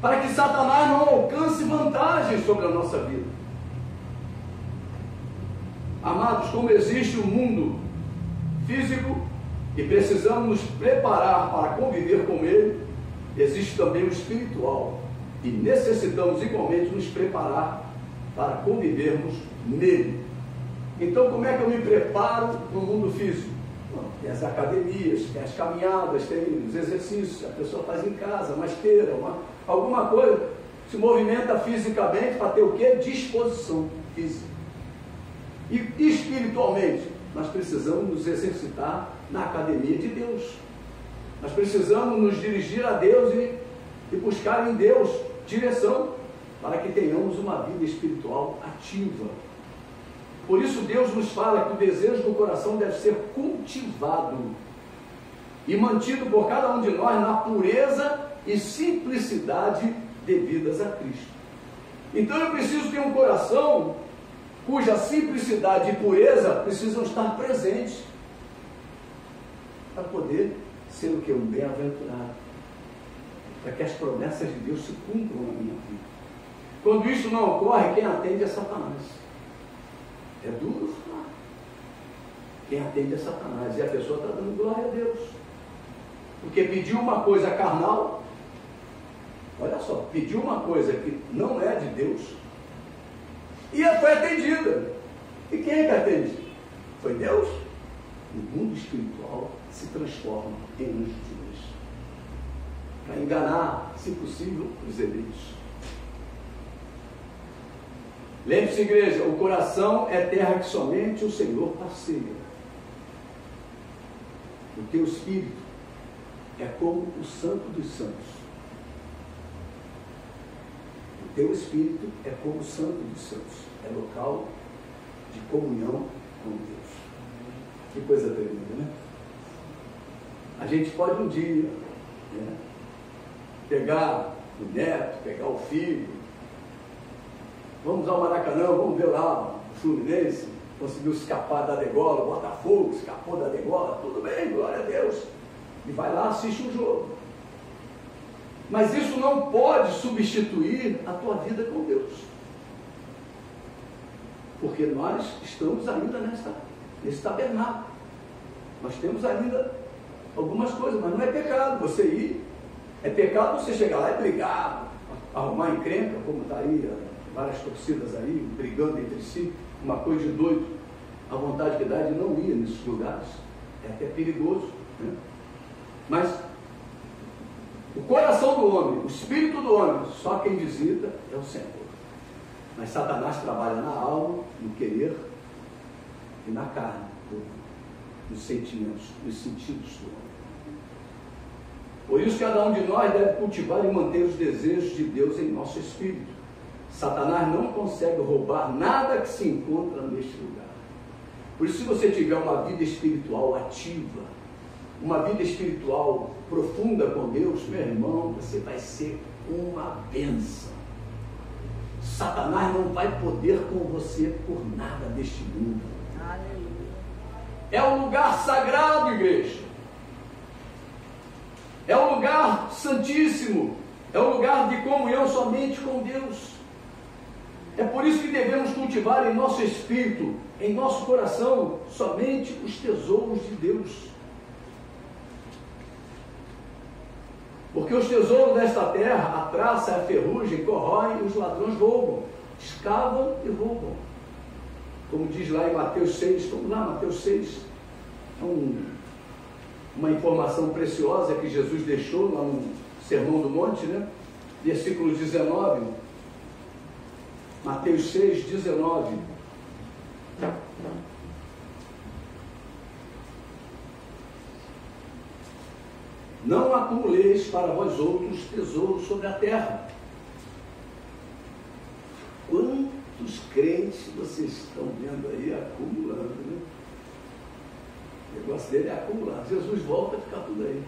para que Satanás não alcance vantagens sobre a nossa vida. Amados, como existe um mundo físico e precisamos nos preparar para conviver com ele, existe também o espiritual e necessitamos igualmente nos preparar para convivermos nele. Então, como é que eu me preparo no mundo físico? Tem as academias, tem as caminhadas, tem os exercícios, a pessoa faz em casa, uma esteira, alguma coisa, se movimenta fisicamente para ter o quê? Disposição física. E espiritualmente, nós precisamos nos exercitar na academia de Deus. Nós precisamos nos dirigir a Deus e buscar em Deus direção para que tenhamos uma vida espiritual ativa. Por isso Deus nos fala que o desejo do coração deve ser cultivado. e mantido por cada um de nós na pureza e simplicidade devidas a Cristo. Então eu preciso ter um coração cuja simplicidade e pureza precisam estar presentes para poder ser o que? Um bem-aventurado, para que as promessas de Deus se cumpram na minha vida. Quando isso não ocorre, quem atende é Satanás. É duro falar. Quem atende é Satanás, e a pessoa está dando glória a Deus, porque pediu uma coisa carnal. Olha só, pediu uma coisa que não é de Deus e foi atendida. E quem é que atende? Foi Deus. O mundo espiritual se transforma em anjos de luz para enganar, se possível, os eleitos. Lembre-se, igreja, o coração é terra que somente o Senhor passeia. O teu espírito é como o santo dos santos. O teu espírito é como o santo dos santos. É local de comunhão com Deus. Que coisa tremenda, né? A gente pode um dia, né, pegar o neto, pegar o filho, vamos ao Maracanã, vamos ver lá o Fluminense, conseguiu escapar da degola, o Botafogo escapou da degola, tudo bem, glória a Deus. E vai lá, assiste um jogo. Mas isso não pode substituir a tua vida com Deus. Porque nós estamos ainda nesse tabernáculo. Nós temos ainda algumas coisas, mas não é pecado você ir. É pecado você chegar lá e brigar, arrumar encrenca, como está aí, várias torcidas aí, brigando entre si, uma coisa de doido. A vontade que dá de não ir nesses lugares. É até perigoso, né? Mas o coração do homem, o espírito do homem, só quem visita é o Senhor. Mas Satanás trabalha na alma, no querer e na carne, nos sentimentos, nos sentidos do homem. Por isso cada um de nós deve cultivar e manter os desejos de Deus em nosso espírito. Satanás não consegue roubar nada que se encontra neste lugar. Por isso, se você tiver uma vida espiritual ativa, uma vida espiritual profunda com Deus, meu irmão, você vai ser uma bênção. Satanás não vai poder com você por nada deste mundo. Aleluia. É um lugar sagrado, igreja. É um lugar santíssimo. É um lugar de comunhão somente com Deus. É por isso que devemos cultivar em nosso espírito, em nosso coração, somente os tesouros de Deus. Porque os tesouros desta terra, a traça e a ferrugem corroem e os ladrões roubam, escavam e roubam. Como diz lá em Mateus 6, vamos lá, Mateus 6, é uma informação preciosa que Jesus deixou lá no Sermão do Monte, né? Versículo 19, Mateus 6, 19. Não acumuleis para vós outros tesouros sobre a terra. Quantos crentes vocês estão vendo aí acumulando, né? O negócio dele é acumular. Jesus volta a ficar tudo aí.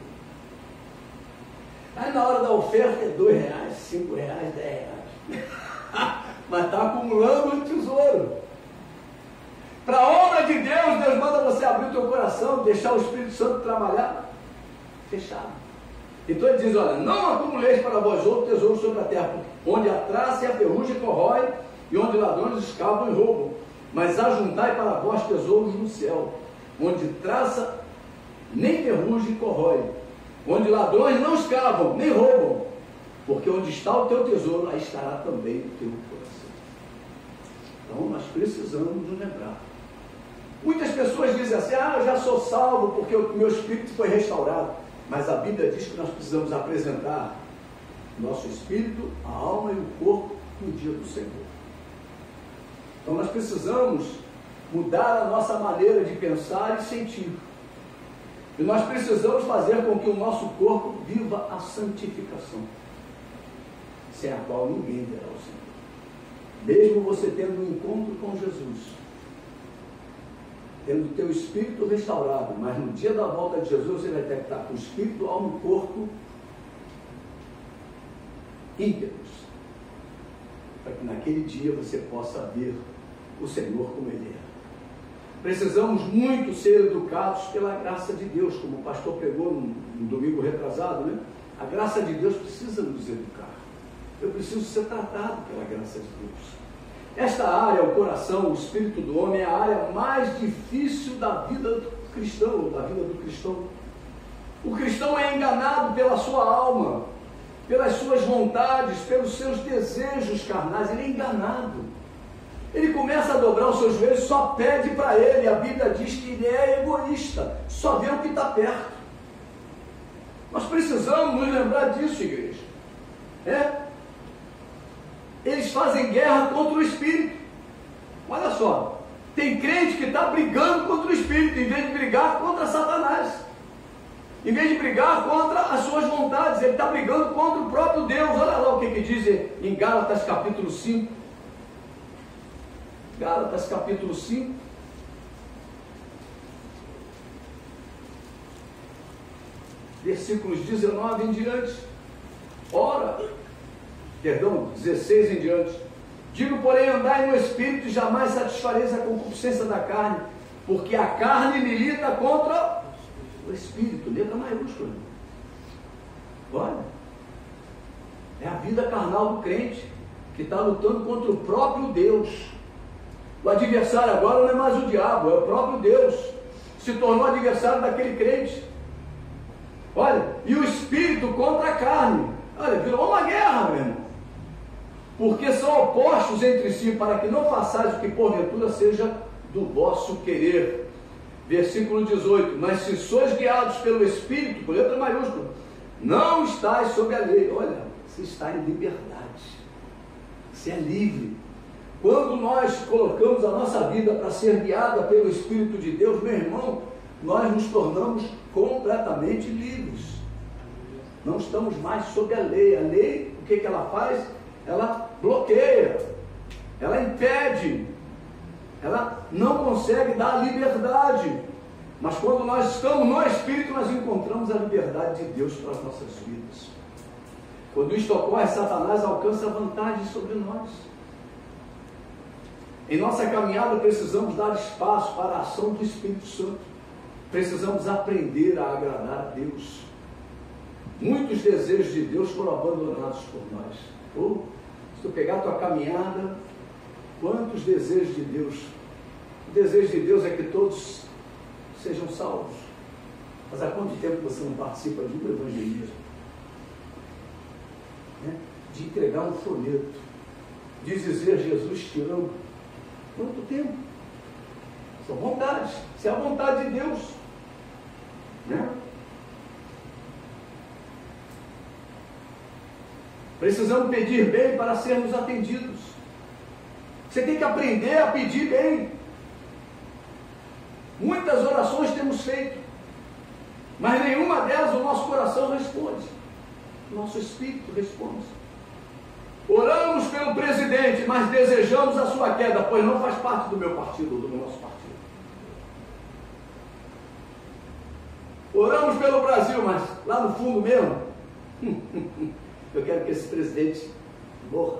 Aí na hora da oferta é R$2, R$5, R$10. Mas está acumulando um tesouro. Para a obra de Deus, Deus manda você abrir o teu coração, deixar o Espírito Santo trabalhar. Fechado. Então ele diz, olha, não acumuleis para vós outros tesouros sobre a terra, onde a traça e a ferrugem corrói, e onde ladrões escavam e roubam, mas ajuntai para vós tesouros no céu, onde traça nem ferrugem corrói, onde ladrões não escavam, nem roubam, porque onde está o teu tesouro, aí estará também o teu coração. Então nós precisamos nos lembrar. Muitas pessoas dizem assim, eu já sou salvo porque o meu espírito foi restaurado. Mas a Bíblia diz que nós precisamos apresentar nosso espírito, a alma e o corpo no dia do Senhor. Então nós precisamos mudar a nossa maneira de pensar e sentir. E nós precisamos fazer com que o nosso corpo viva a santificação, sem a qual ninguém verá o Senhor. Mesmo você tendo um encontro com Jesus, tendo o teu espírito restaurado, mas no dia da volta de Jesus você vai ter que estar com o espírito, alma e corpo íntegros, para que naquele dia você possa ver o Senhor como Ele é. Precisamos muito ser educados pela graça de Deus, como o pastor pregou no domingo retrasado, né? A graça de Deus precisa nos educar. Eu preciso ser tratado pela graça de Deus. Esta área, o coração, o espírito do homem, é a área mais difícil da vida do cristão, ou da vida do cristão. O cristão é enganado pela sua alma, pelas suas vontades, pelos seus desejos carnais. Ele é enganado. Ele começa a dobrar os seus joelhos, só pede para ele. A Bíblia diz que ele é egoísta, só vê o que está perto. Nós precisamos nos lembrar disso, igreja. Eles fazem guerra contra o Espírito. Olha só, tem crente que está brigando contra o Espírito, em vez de brigar contra Satanás. Em vez de brigar contra as suas vontades, ele está brigando contra o próprio Deus. Olha lá o que diz em Gálatas capítulo 5. Gálatas capítulo 5. Versículos 19 em diante. Ora, 16 em diante. Digo, porém, andai no Espírito e jamais satisfareis a concupiscência da carne, porque a carne milita contra o Espírito, letra maiúscula. Olha, é a vida carnal do crente, que está lutando contra o próprio Deus. O adversário agora não é mais o diabo, é o próprio Deus. Se tornou adversário daquele crente. Olha, e o Espírito contra a carne. Olha, virou uma guerra, meu irmão. Porque são opostos entre si, para que não façais o que porventura seja do vosso querer. Versículo 18. Mas se sois guiados pelo Espírito, com letra maiúscula, não estáis sob a lei. Olha, você está em liberdade. Você é livre. Quando nós colocamos a nossa vida para ser guiada pelo Espírito de Deus, meu irmão, nós nos tornamos completamente livres. Não estamos mais sob a lei. A lei, o que ela faz? Ela bloqueia, ela impede, ela não consegue dar liberdade. Mas quando nós estamos no Espírito, nós encontramos a liberdade de Deus para as nossas vidas. Quando isto ocorre, Satanás alcança vantagem sobre nós. Em nossa caminhada precisamos dar espaço para a ação do Espírito Santo. Precisamos aprender a agradar a Deus. Muitos desejos de Deus foram abandonados por nós. Se tu pegar a tua caminhada, quantos desejos de Deus? O desejo de Deus é que todos sejam salvos. Mas há quanto tempo você não participa de um evangelismo? De entregar um folheto, de dizer Jesus te amo. Quanto tempo? São vontades. Isso é a vontade de Deus. Precisamos pedir bem para sermos atendidos. Você tem que aprender a pedir bem. Muitas orações temos feito, mas nenhuma delas o nosso coração responde. O nosso espírito responde. Oramos pelo presidente, mas desejamos a sua queda, pois não faz parte do meu partido, do nosso partido. Oramos pelo Brasil, mas lá no fundo mesmo, eu quero que esse presidente morra.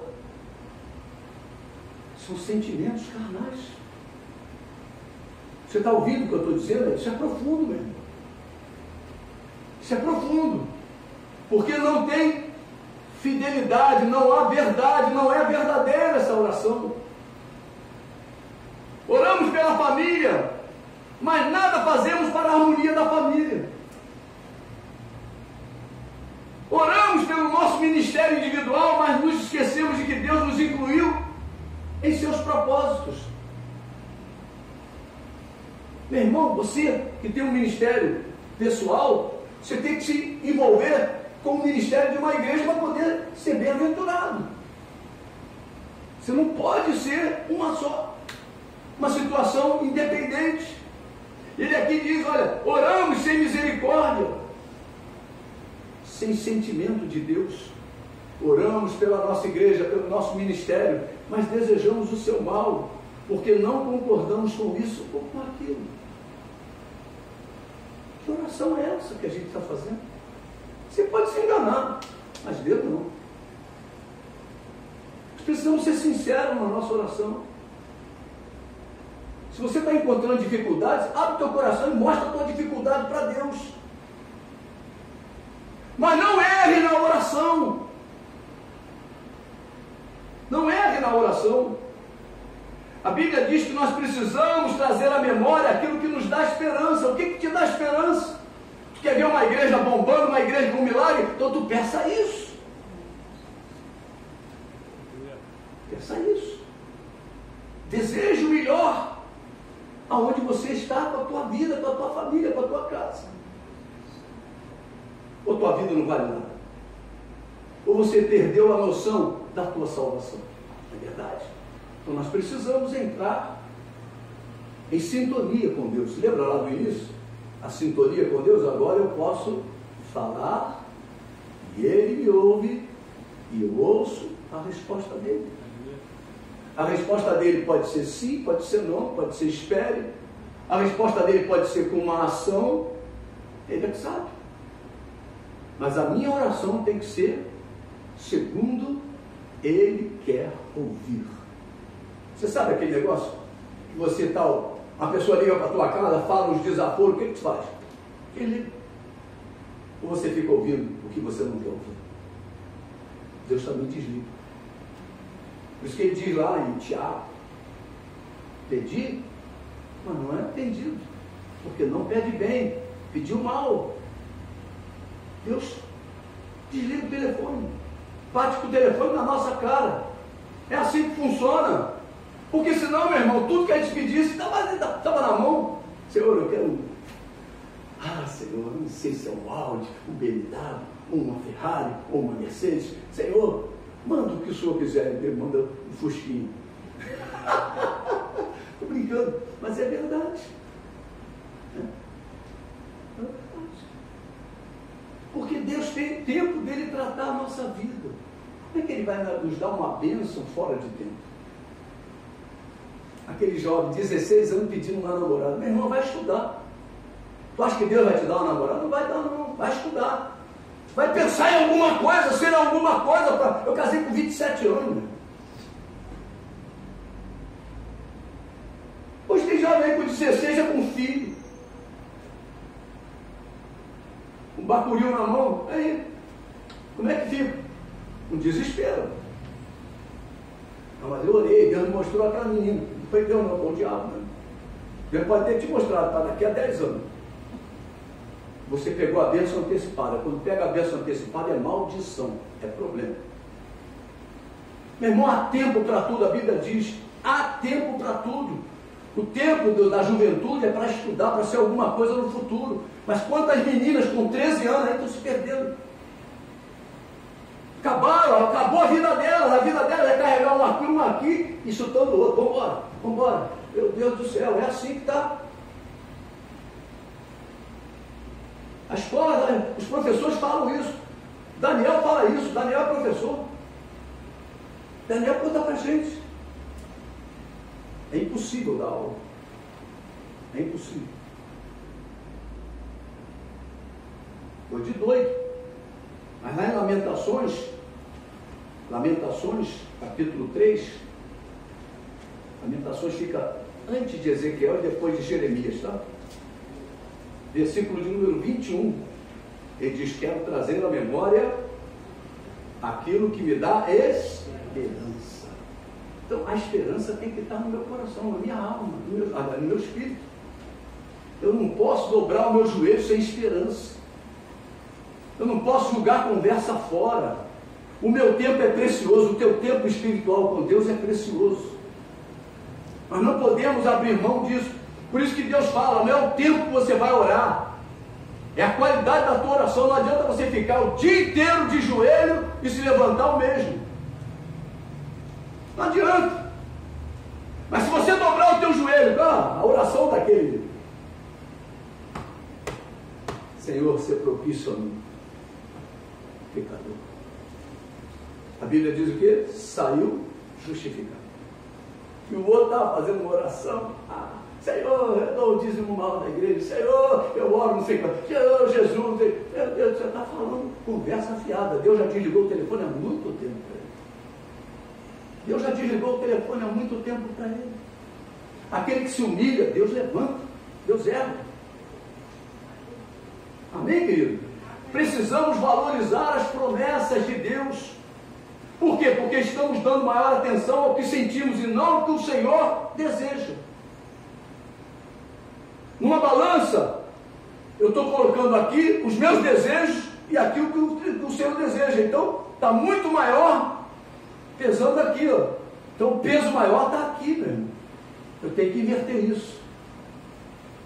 São sentimentos carnais. Você está ouvindo o que eu estou dizendo? Isso é profundo, meu irmão. Isso é profundo. Porque não tem fidelidade, não há verdade, não é verdadeira essa oração. Oramos pela família, mas nada fazemos para a harmonia da família. Oramos pelo nosso ministério individual, mas nos esquecemos de que Deus nos incluiu em seus propósitos. Meu irmão, você que tem um ministério pessoal, você tem que se envolver com o ministério de uma igreja para poder ser bem-aventurado. Você não pode ser uma situação independente. Ele aqui diz, olha, oramos sem misericórdia, sem sentimento de Deus. Oramos pela nossa igreja, pelo nosso ministério, mas desejamos o seu mal. porque não concordamos com isso ou com aquilo. Que oração é essa que a gente está fazendo? Você pode se enganar, mas Deus não. Nós precisamos ser sinceros na nossa oração. Se você está encontrando dificuldades, abre o teu coração e mostra a tua dificuldade para Deus. Mas não erre na oração. Não erre na oração. A Bíblia diz que nós precisamos trazer à memória aquilo que nos dá esperança. O que te dá esperança? Tu quer ver uma igreja bombando, uma igreja com um milagre? Então tu peça isso. Peça isso. Deseje o melhor aonde você está, com a tua vida, com a tua família, com a tua casa. Ou tua vida não vale nada? Ou você perdeu a noção da tua salvação? É verdade. Então nós precisamos entrar em sintonia com Deus. Lembra lá do início? A sintonia com Deus. Agora eu posso falar e Ele me ouve e eu ouço a resposta dele. A resposta dele pode ser sim, pode ser não, pode ser espere. A resposta dele pode ser com uma ação. Ele é que sabe. Mas a minha oração tem que ser segundo Ele quer ouvir. Você sabe aquele negócio? Que você tal, a pessoa liga para a tua casa, fala uns desaforos, o que tu faz? Ele. Ou você fica ouvindo o que você não quer ouvir? Deus também desliga. Por isso que ele diz lá em Tiago: pedi, mas não é atendido, porque não pede bem, pediu mal. Deus desliga o telefone, bate com o telefone na nossa cara. É assim que funciona. Porque senão, meu irmão, tudo que a gente pedisse estava na mão. Senhor, eu quero. Senhor, não sei se é um Audi, um BMW, uma Ferrari ou uma Mercedes. Senhor, manda o que o Senhor quiser. Ele manda um Fusquinha. Estou brincando, mas é verdade. É verdade. Porque Deus tem tempo dele tratar a nossa vida. Como é que ele vai nos dar uma bênção fora de tempo? Aquele jovem, 16 anos, pedindo uma namorada. Meu irmão, vai estudar. Tu acha que Deus vai te dar uma namorada? Não vai dar, não. Vai estudar. Vai pensar em alguma coisa, ser alguma coisa. Eu casei com 27 anos. Hoje tem jovem aí com 16, já com filho. Um bacuril na mão. Aí, como é que fica? Um desespero. Não, mas eu orei, Deus me mostrou aquela menina. Não foi Deus não, foi o diabo. Né? Deus pode ter te mostrado para daqui a 10 anos. Você pegou a bênção antecipada. Quando pega a bênção antecipada é maldição, é problema. Meu irmão, há tempo para tudo, a Bíblia diz. Há tempo para tudo. O tempo da juventude é para estudar, para ser alguma coisa no futuro. Mas quantas meninas com 13 anos aí estão se perdendo? Acabou a vida dela é carregar um aqui e chutando o outro. Vambora. Meu Deus do céu, é assim que está. A escola, os professores falam isso. Daniel fala isso, Daniel é professor. Daniel conta para a gente. É impossível dar aula. É impossível. Foi de doido. Mas lá em Lamentações, capítulo 3, Lamentações fica antes de Ezequiel e depois de Jeremias, tá? Versículo de número 21, ele diz: quero trazer à memória aquilo que me dá esperança. Então a esperança tem que estar no meu coração, na minha alma, no meu espírito. Eu não posso dobrar o meu joelho sem esperança. Eu não posso jogar conversa fora. O meu tempo é precioso, o teu tempo espiritual com Deus é precioso. Nós não podemos abrir mão disso. Por isso que Deus fala, não é o tempo que você vai orar, é a qualidade da tua oração. Não adianta você ficar o dia inteiro de joelho e se levantar o mesmo. Não adianta. Mas se você dobrar o teu joelho, a oração daquele: Senhor, ser propício a mim, pecador. A Bíblia diz o quê? Saiu justificado. E o outro estava fazendo uma oração. Senhor, eu dou o dízimo mal da igreja. Senhor, eu oro, não sei quanto. Senhor, Jesus. Meu Deus, você está falando conversa fiada. Deus já desligou o telefone há muito tempo para ele. Deus já desligou o telefone há muito tempo para ele. Aquele que se humilha, Deus levanta. Deus erra. Amém, querido? Precisamos valorizar as promessas de Deus. Por quê? Porque estamos dando maior atenção ao que sentimos e não ao que o Senhor deseja. Numa balança, eu estou colocando aqui os meus desejos e aqui o que o Senhor deseja. Então, está muito maior pesando aqui, ó. Então, o peso maior está aqui, meu irmão. Eu tenho que inverter isso.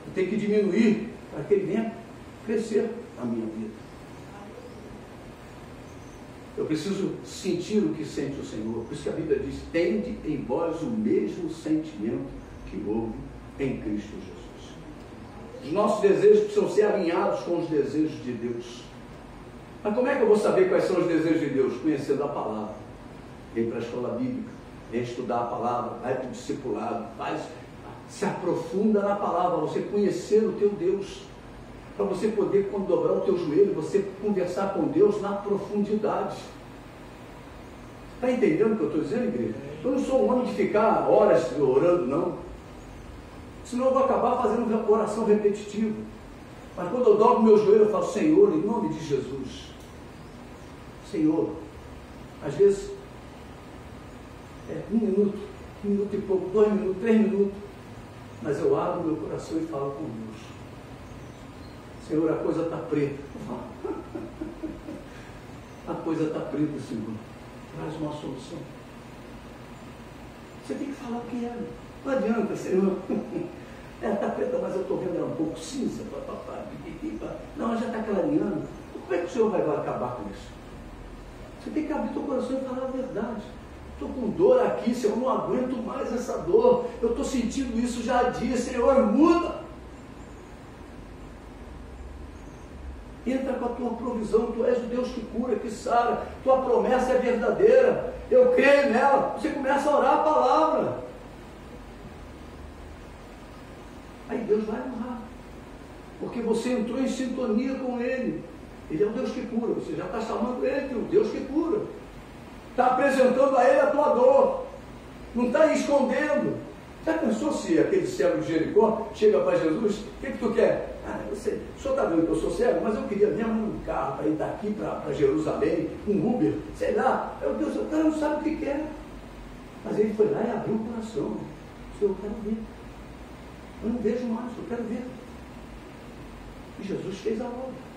Eu tenho que diminuir para que ele venha crescer na minha vida. Eu preciso sentir o que sente o Senhor. Por isso que a Bíblia diz: tende em vós o mesmo sentimento que houve em Cristo Jesus. Os nossos desejos precisam ser alinhados com os desejos de Deus. Mas como é que eu vou saber quais são os desejos de Deus? Conhecendo a palavra. Vem para a escola bíblica, vem estudar a palavra, vai para o discipulado, se aprofunda na palavra, você conhecer o teu Deus. Para você poder, quando dobrar o teu joelho, você conversar com Deus na profundidade. Está entendendo o que eu estou dizendo, igreja? Eu não sou um homem de ficar horas orando, não. Senão eu vou acabar fazendo oração repetitiva. Mas quando eu dobro meu joelho, eu falo: Senhor, em nome de Jesus. Senhor, às vezes, 1 minuto e pouco, 2 minutos, 3 minutos, mas eu abro meu coração e falo com Deus. Senhor, a coisa está preta. A coisa está preta, Senhor. Traz uma solução. Você tem que falar o que é. Não adianta, Senhor. Está preta, mas eu estou vendo ela um pouco cinza. Não, já está clareando. Como é que o Senhor vai acabar com isso? Você tem que abrir teu coração e falar a verdade. Estou com dor aqui, Senhor, não aguento mais essa dor. Eu estou sentindo isso já há dias. Senhor, muda. Entra com a tua provisão. Tu és o Deus que cura, que sara. Tua promessa é verdadeira. Eu creio nela. Você começa a orar a palavra. Aí Deus vai honrar. Porque você entrou em sintonia com Ele. Ele é o Deus que cura. Você já está chamando Ele de o Deus que cura. Está apresentando a Ele a tua dor. Não está escondendo. Já pensou se aquele cego de Jericó chega para Jesus? O que tu quer? O senhor está vendo que eu sou cego, mas eu queria mesmo um carro para ir daqui para Jerusalém, um Uber, sei lá. Meu Deus, o cara não sabe o que quer. Mas ele foi lá e abriu o coração. Senhor, eu quero ver. Eu não vejo mais, eu quero ver. E Jesus fez a obra.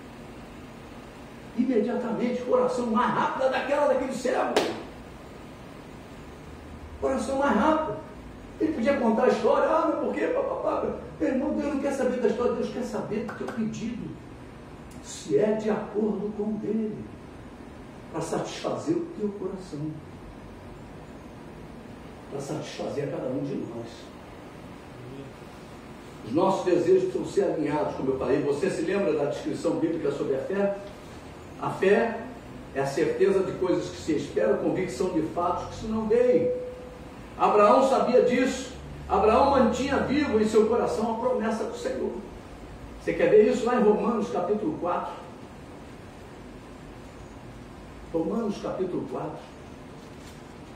Imediatamente, coração mais rápido daquele cego. Coração mais rápido. Ele podia contar a história, mas por quê, papapá? Meu irmão, Deus não quer saber da história, Deus quer saber do teu pedido. Se é de acordo com o dele. Para satisfazer o teu coração. Para satisfazer a cada um de nós. Os nossos desejos precisam ser alinhados, como eu falei. Você se lembra da descrição bíblica sobre a fé? A fé é a certeza de coisas que se esperam, convicção de fatos que se não veem. Abraão sabia disso. Abraão mantinha vivo em seu coração a promessa do Senhor. Você quer ver isso lá em Romanos capítulo 4? Romanos capítulo 4.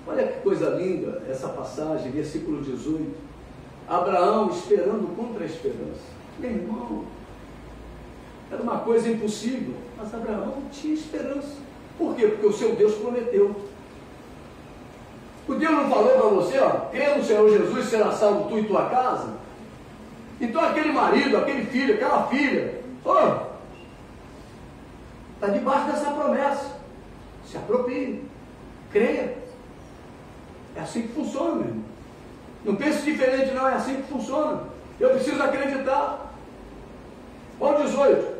Olha que coisa linda essa passagem, versículo 18. Abraão esperando contra a esperança. Meu irmão, era uma coisa impossível, mas Abraão tinha esperança. Por quê? Porque o seu Deus prometeu. O Deus não falou para você, crê no Senhor Jesus, será salvo tu e tua casa? Então aquele marido, aquele filho, aquela filha, está debaixo dessa promessa. Se aproprie, creia. É assim que funciona, meu irmão. Não pense diferente não, é assim que funciona. Eu preciso acreditar. Olha o 18.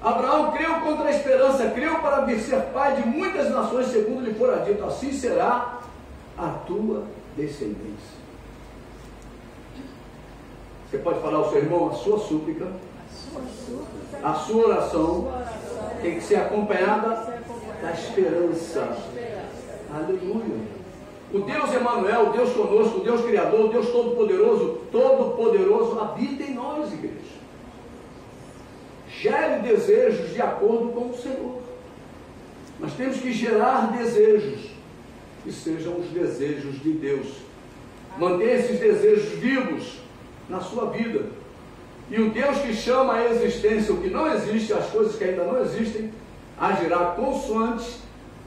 Abraão creu contra a esperança, creu para vir ser pai de muitas nações, segundo lhe fora dito, assim será a tua descendência. Você pode falar ao seu irmão, a sua súplica, a sua oração tem que ser acompanhada da esperança. Aleluia. O Deus Emanuel, o Deus conosco, o Deus Criador, o Deus Todo-Poderoso habita em nós, igreja. Gere desejos de acordo com o Senhor. Nós temos que gerar desejos que sejam os desejos de Deus. Manter esses desejos vivos na sua vida. E o Deus que chama à existência o que não existe, as coisas que ainda não existem, agirá consoante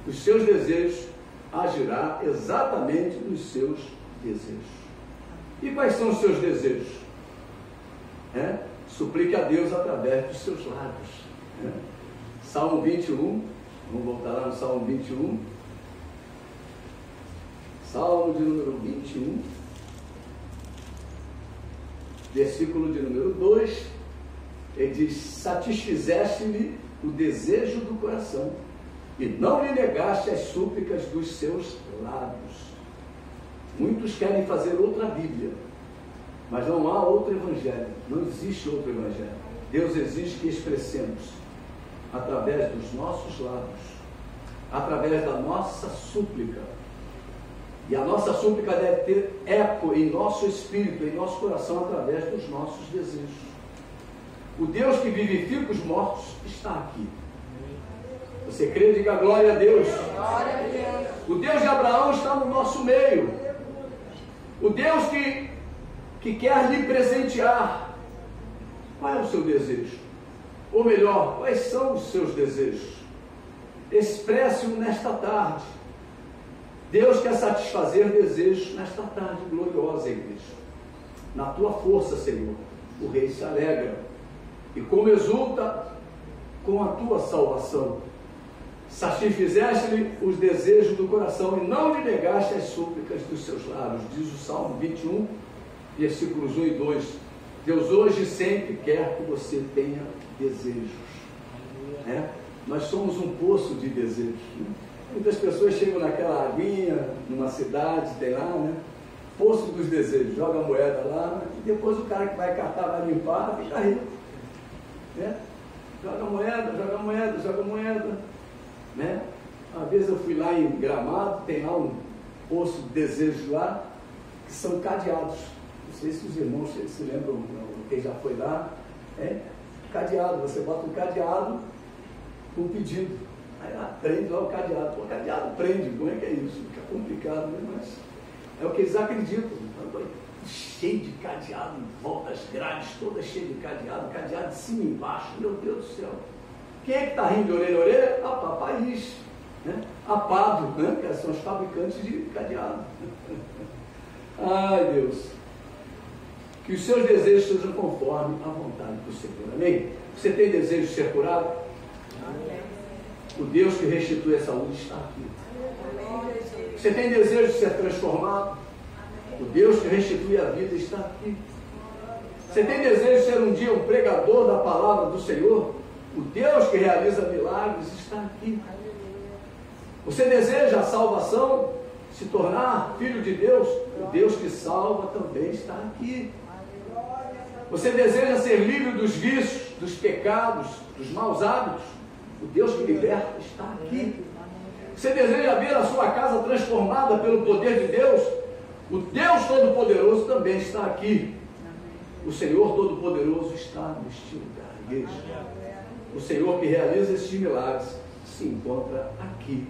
os seus desejos, agirá exatamente nos seus desejos. E quais são os seus desejos? Suplique a Deus através dos seus lábios. Salmo 21, vamos voltar lá no Salmo 21. Salmo de número 21, versículo de número 2, ele diz: satisfizeste-lhe o desejo do coração, e não lhe negaste as súplicas dos seus lábios. Muitos querem fazer outra Bíblia, mas não há outro Evangelho, não existe outro Evangelho. Deus exige que expressemos, através dos nossos lábios, através da nossa súplica, e a nossa súplica deve ter eco em nosso espírito, em nosso coração, através dos nossos desejos. O Deus que vivifica os mortos está aqui. Você crê? Diga glória a Deus. Glória a Deus. O Deus de Abraão está no nosso meio. O Deus que quer lhe presentear. Qual é o seu desejo? Ou melhor, quais são os seus desejos? Expresse-o nesta tarde. Deus quer satisfazer desejos nesta tarde gloriosa, igreja. Na tua força, Senhor, o Rei se alegra. E como exulta com a tua salvação. Satisfizeste-lhe os desejos do coração e não lhe negaste as súplicas dos seus lábios. Diz o Salmo 21, versículos 1 e 2. Deus hoje sempre quer que você tenha desejos. Nós somos um poço de desejos. Muitas pessoas chegam naquela aguinha, numa cidade, tem lá, poço dos desejos, joga a moeda lá, e depois o cara que vai catar, vai limpar, fica rico. Joga moeda. Uma vez eu fui lá em Gramado, tem lá um poço de desejos lá, que são cadeados. Não sei se os irmãos se lembram, quem já foi lá. Cadeado, você bota um cadeado com um pedido. Aí prende lá o cadeado. Pô, cadeado prende, como é que é isso? Fica complicado, né? Mas é o que eles acreditam. Então, cheio de cadeado em volta, as grades todas cheias de cadeado de cima e embaixo, meu Deus do céu. Quem é que está rindo de orelha a orelha? A país, a Pado, que são os fabricantes de cadeado. Ai, Deus. Que os seus desejos sejam conforme a vontade do Senhor. Amém? Você tem desejo de ser curado? Amém. O Deus que restitui a saúde está aqui. Você tem desejo de ser transformado? O Deus que restitui a vida está aqui. Você tem desejo de ser um dia um pregador da palavra do Senhor? O Deus que realiza milagres está aqui. Você deseja a salvação? Se tornar filho de Deus? O Deus que salva também está aqui. Você deseja ser livre dos vícios, dos pecados, dos maus hábitos? O Deus que liberta está aqui. Você deseja ver a sua casa transformada pelo poder de Deus? O Deus Todo-Poderoso também está aqui. O Senhor Todo-Poderoso está neste lugar, igreja. O Senhor que realiza esses milagres se encontra aqui,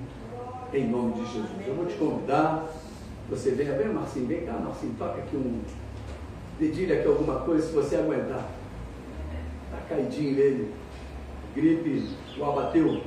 em nome de Jesus. Eu vou te convidar, você venha, vem Marcinho, vem cá Marcinho, toca aqui dedilha aqui alguma coisa, se você aguentar. Está caidinho ele, gripe o abateu.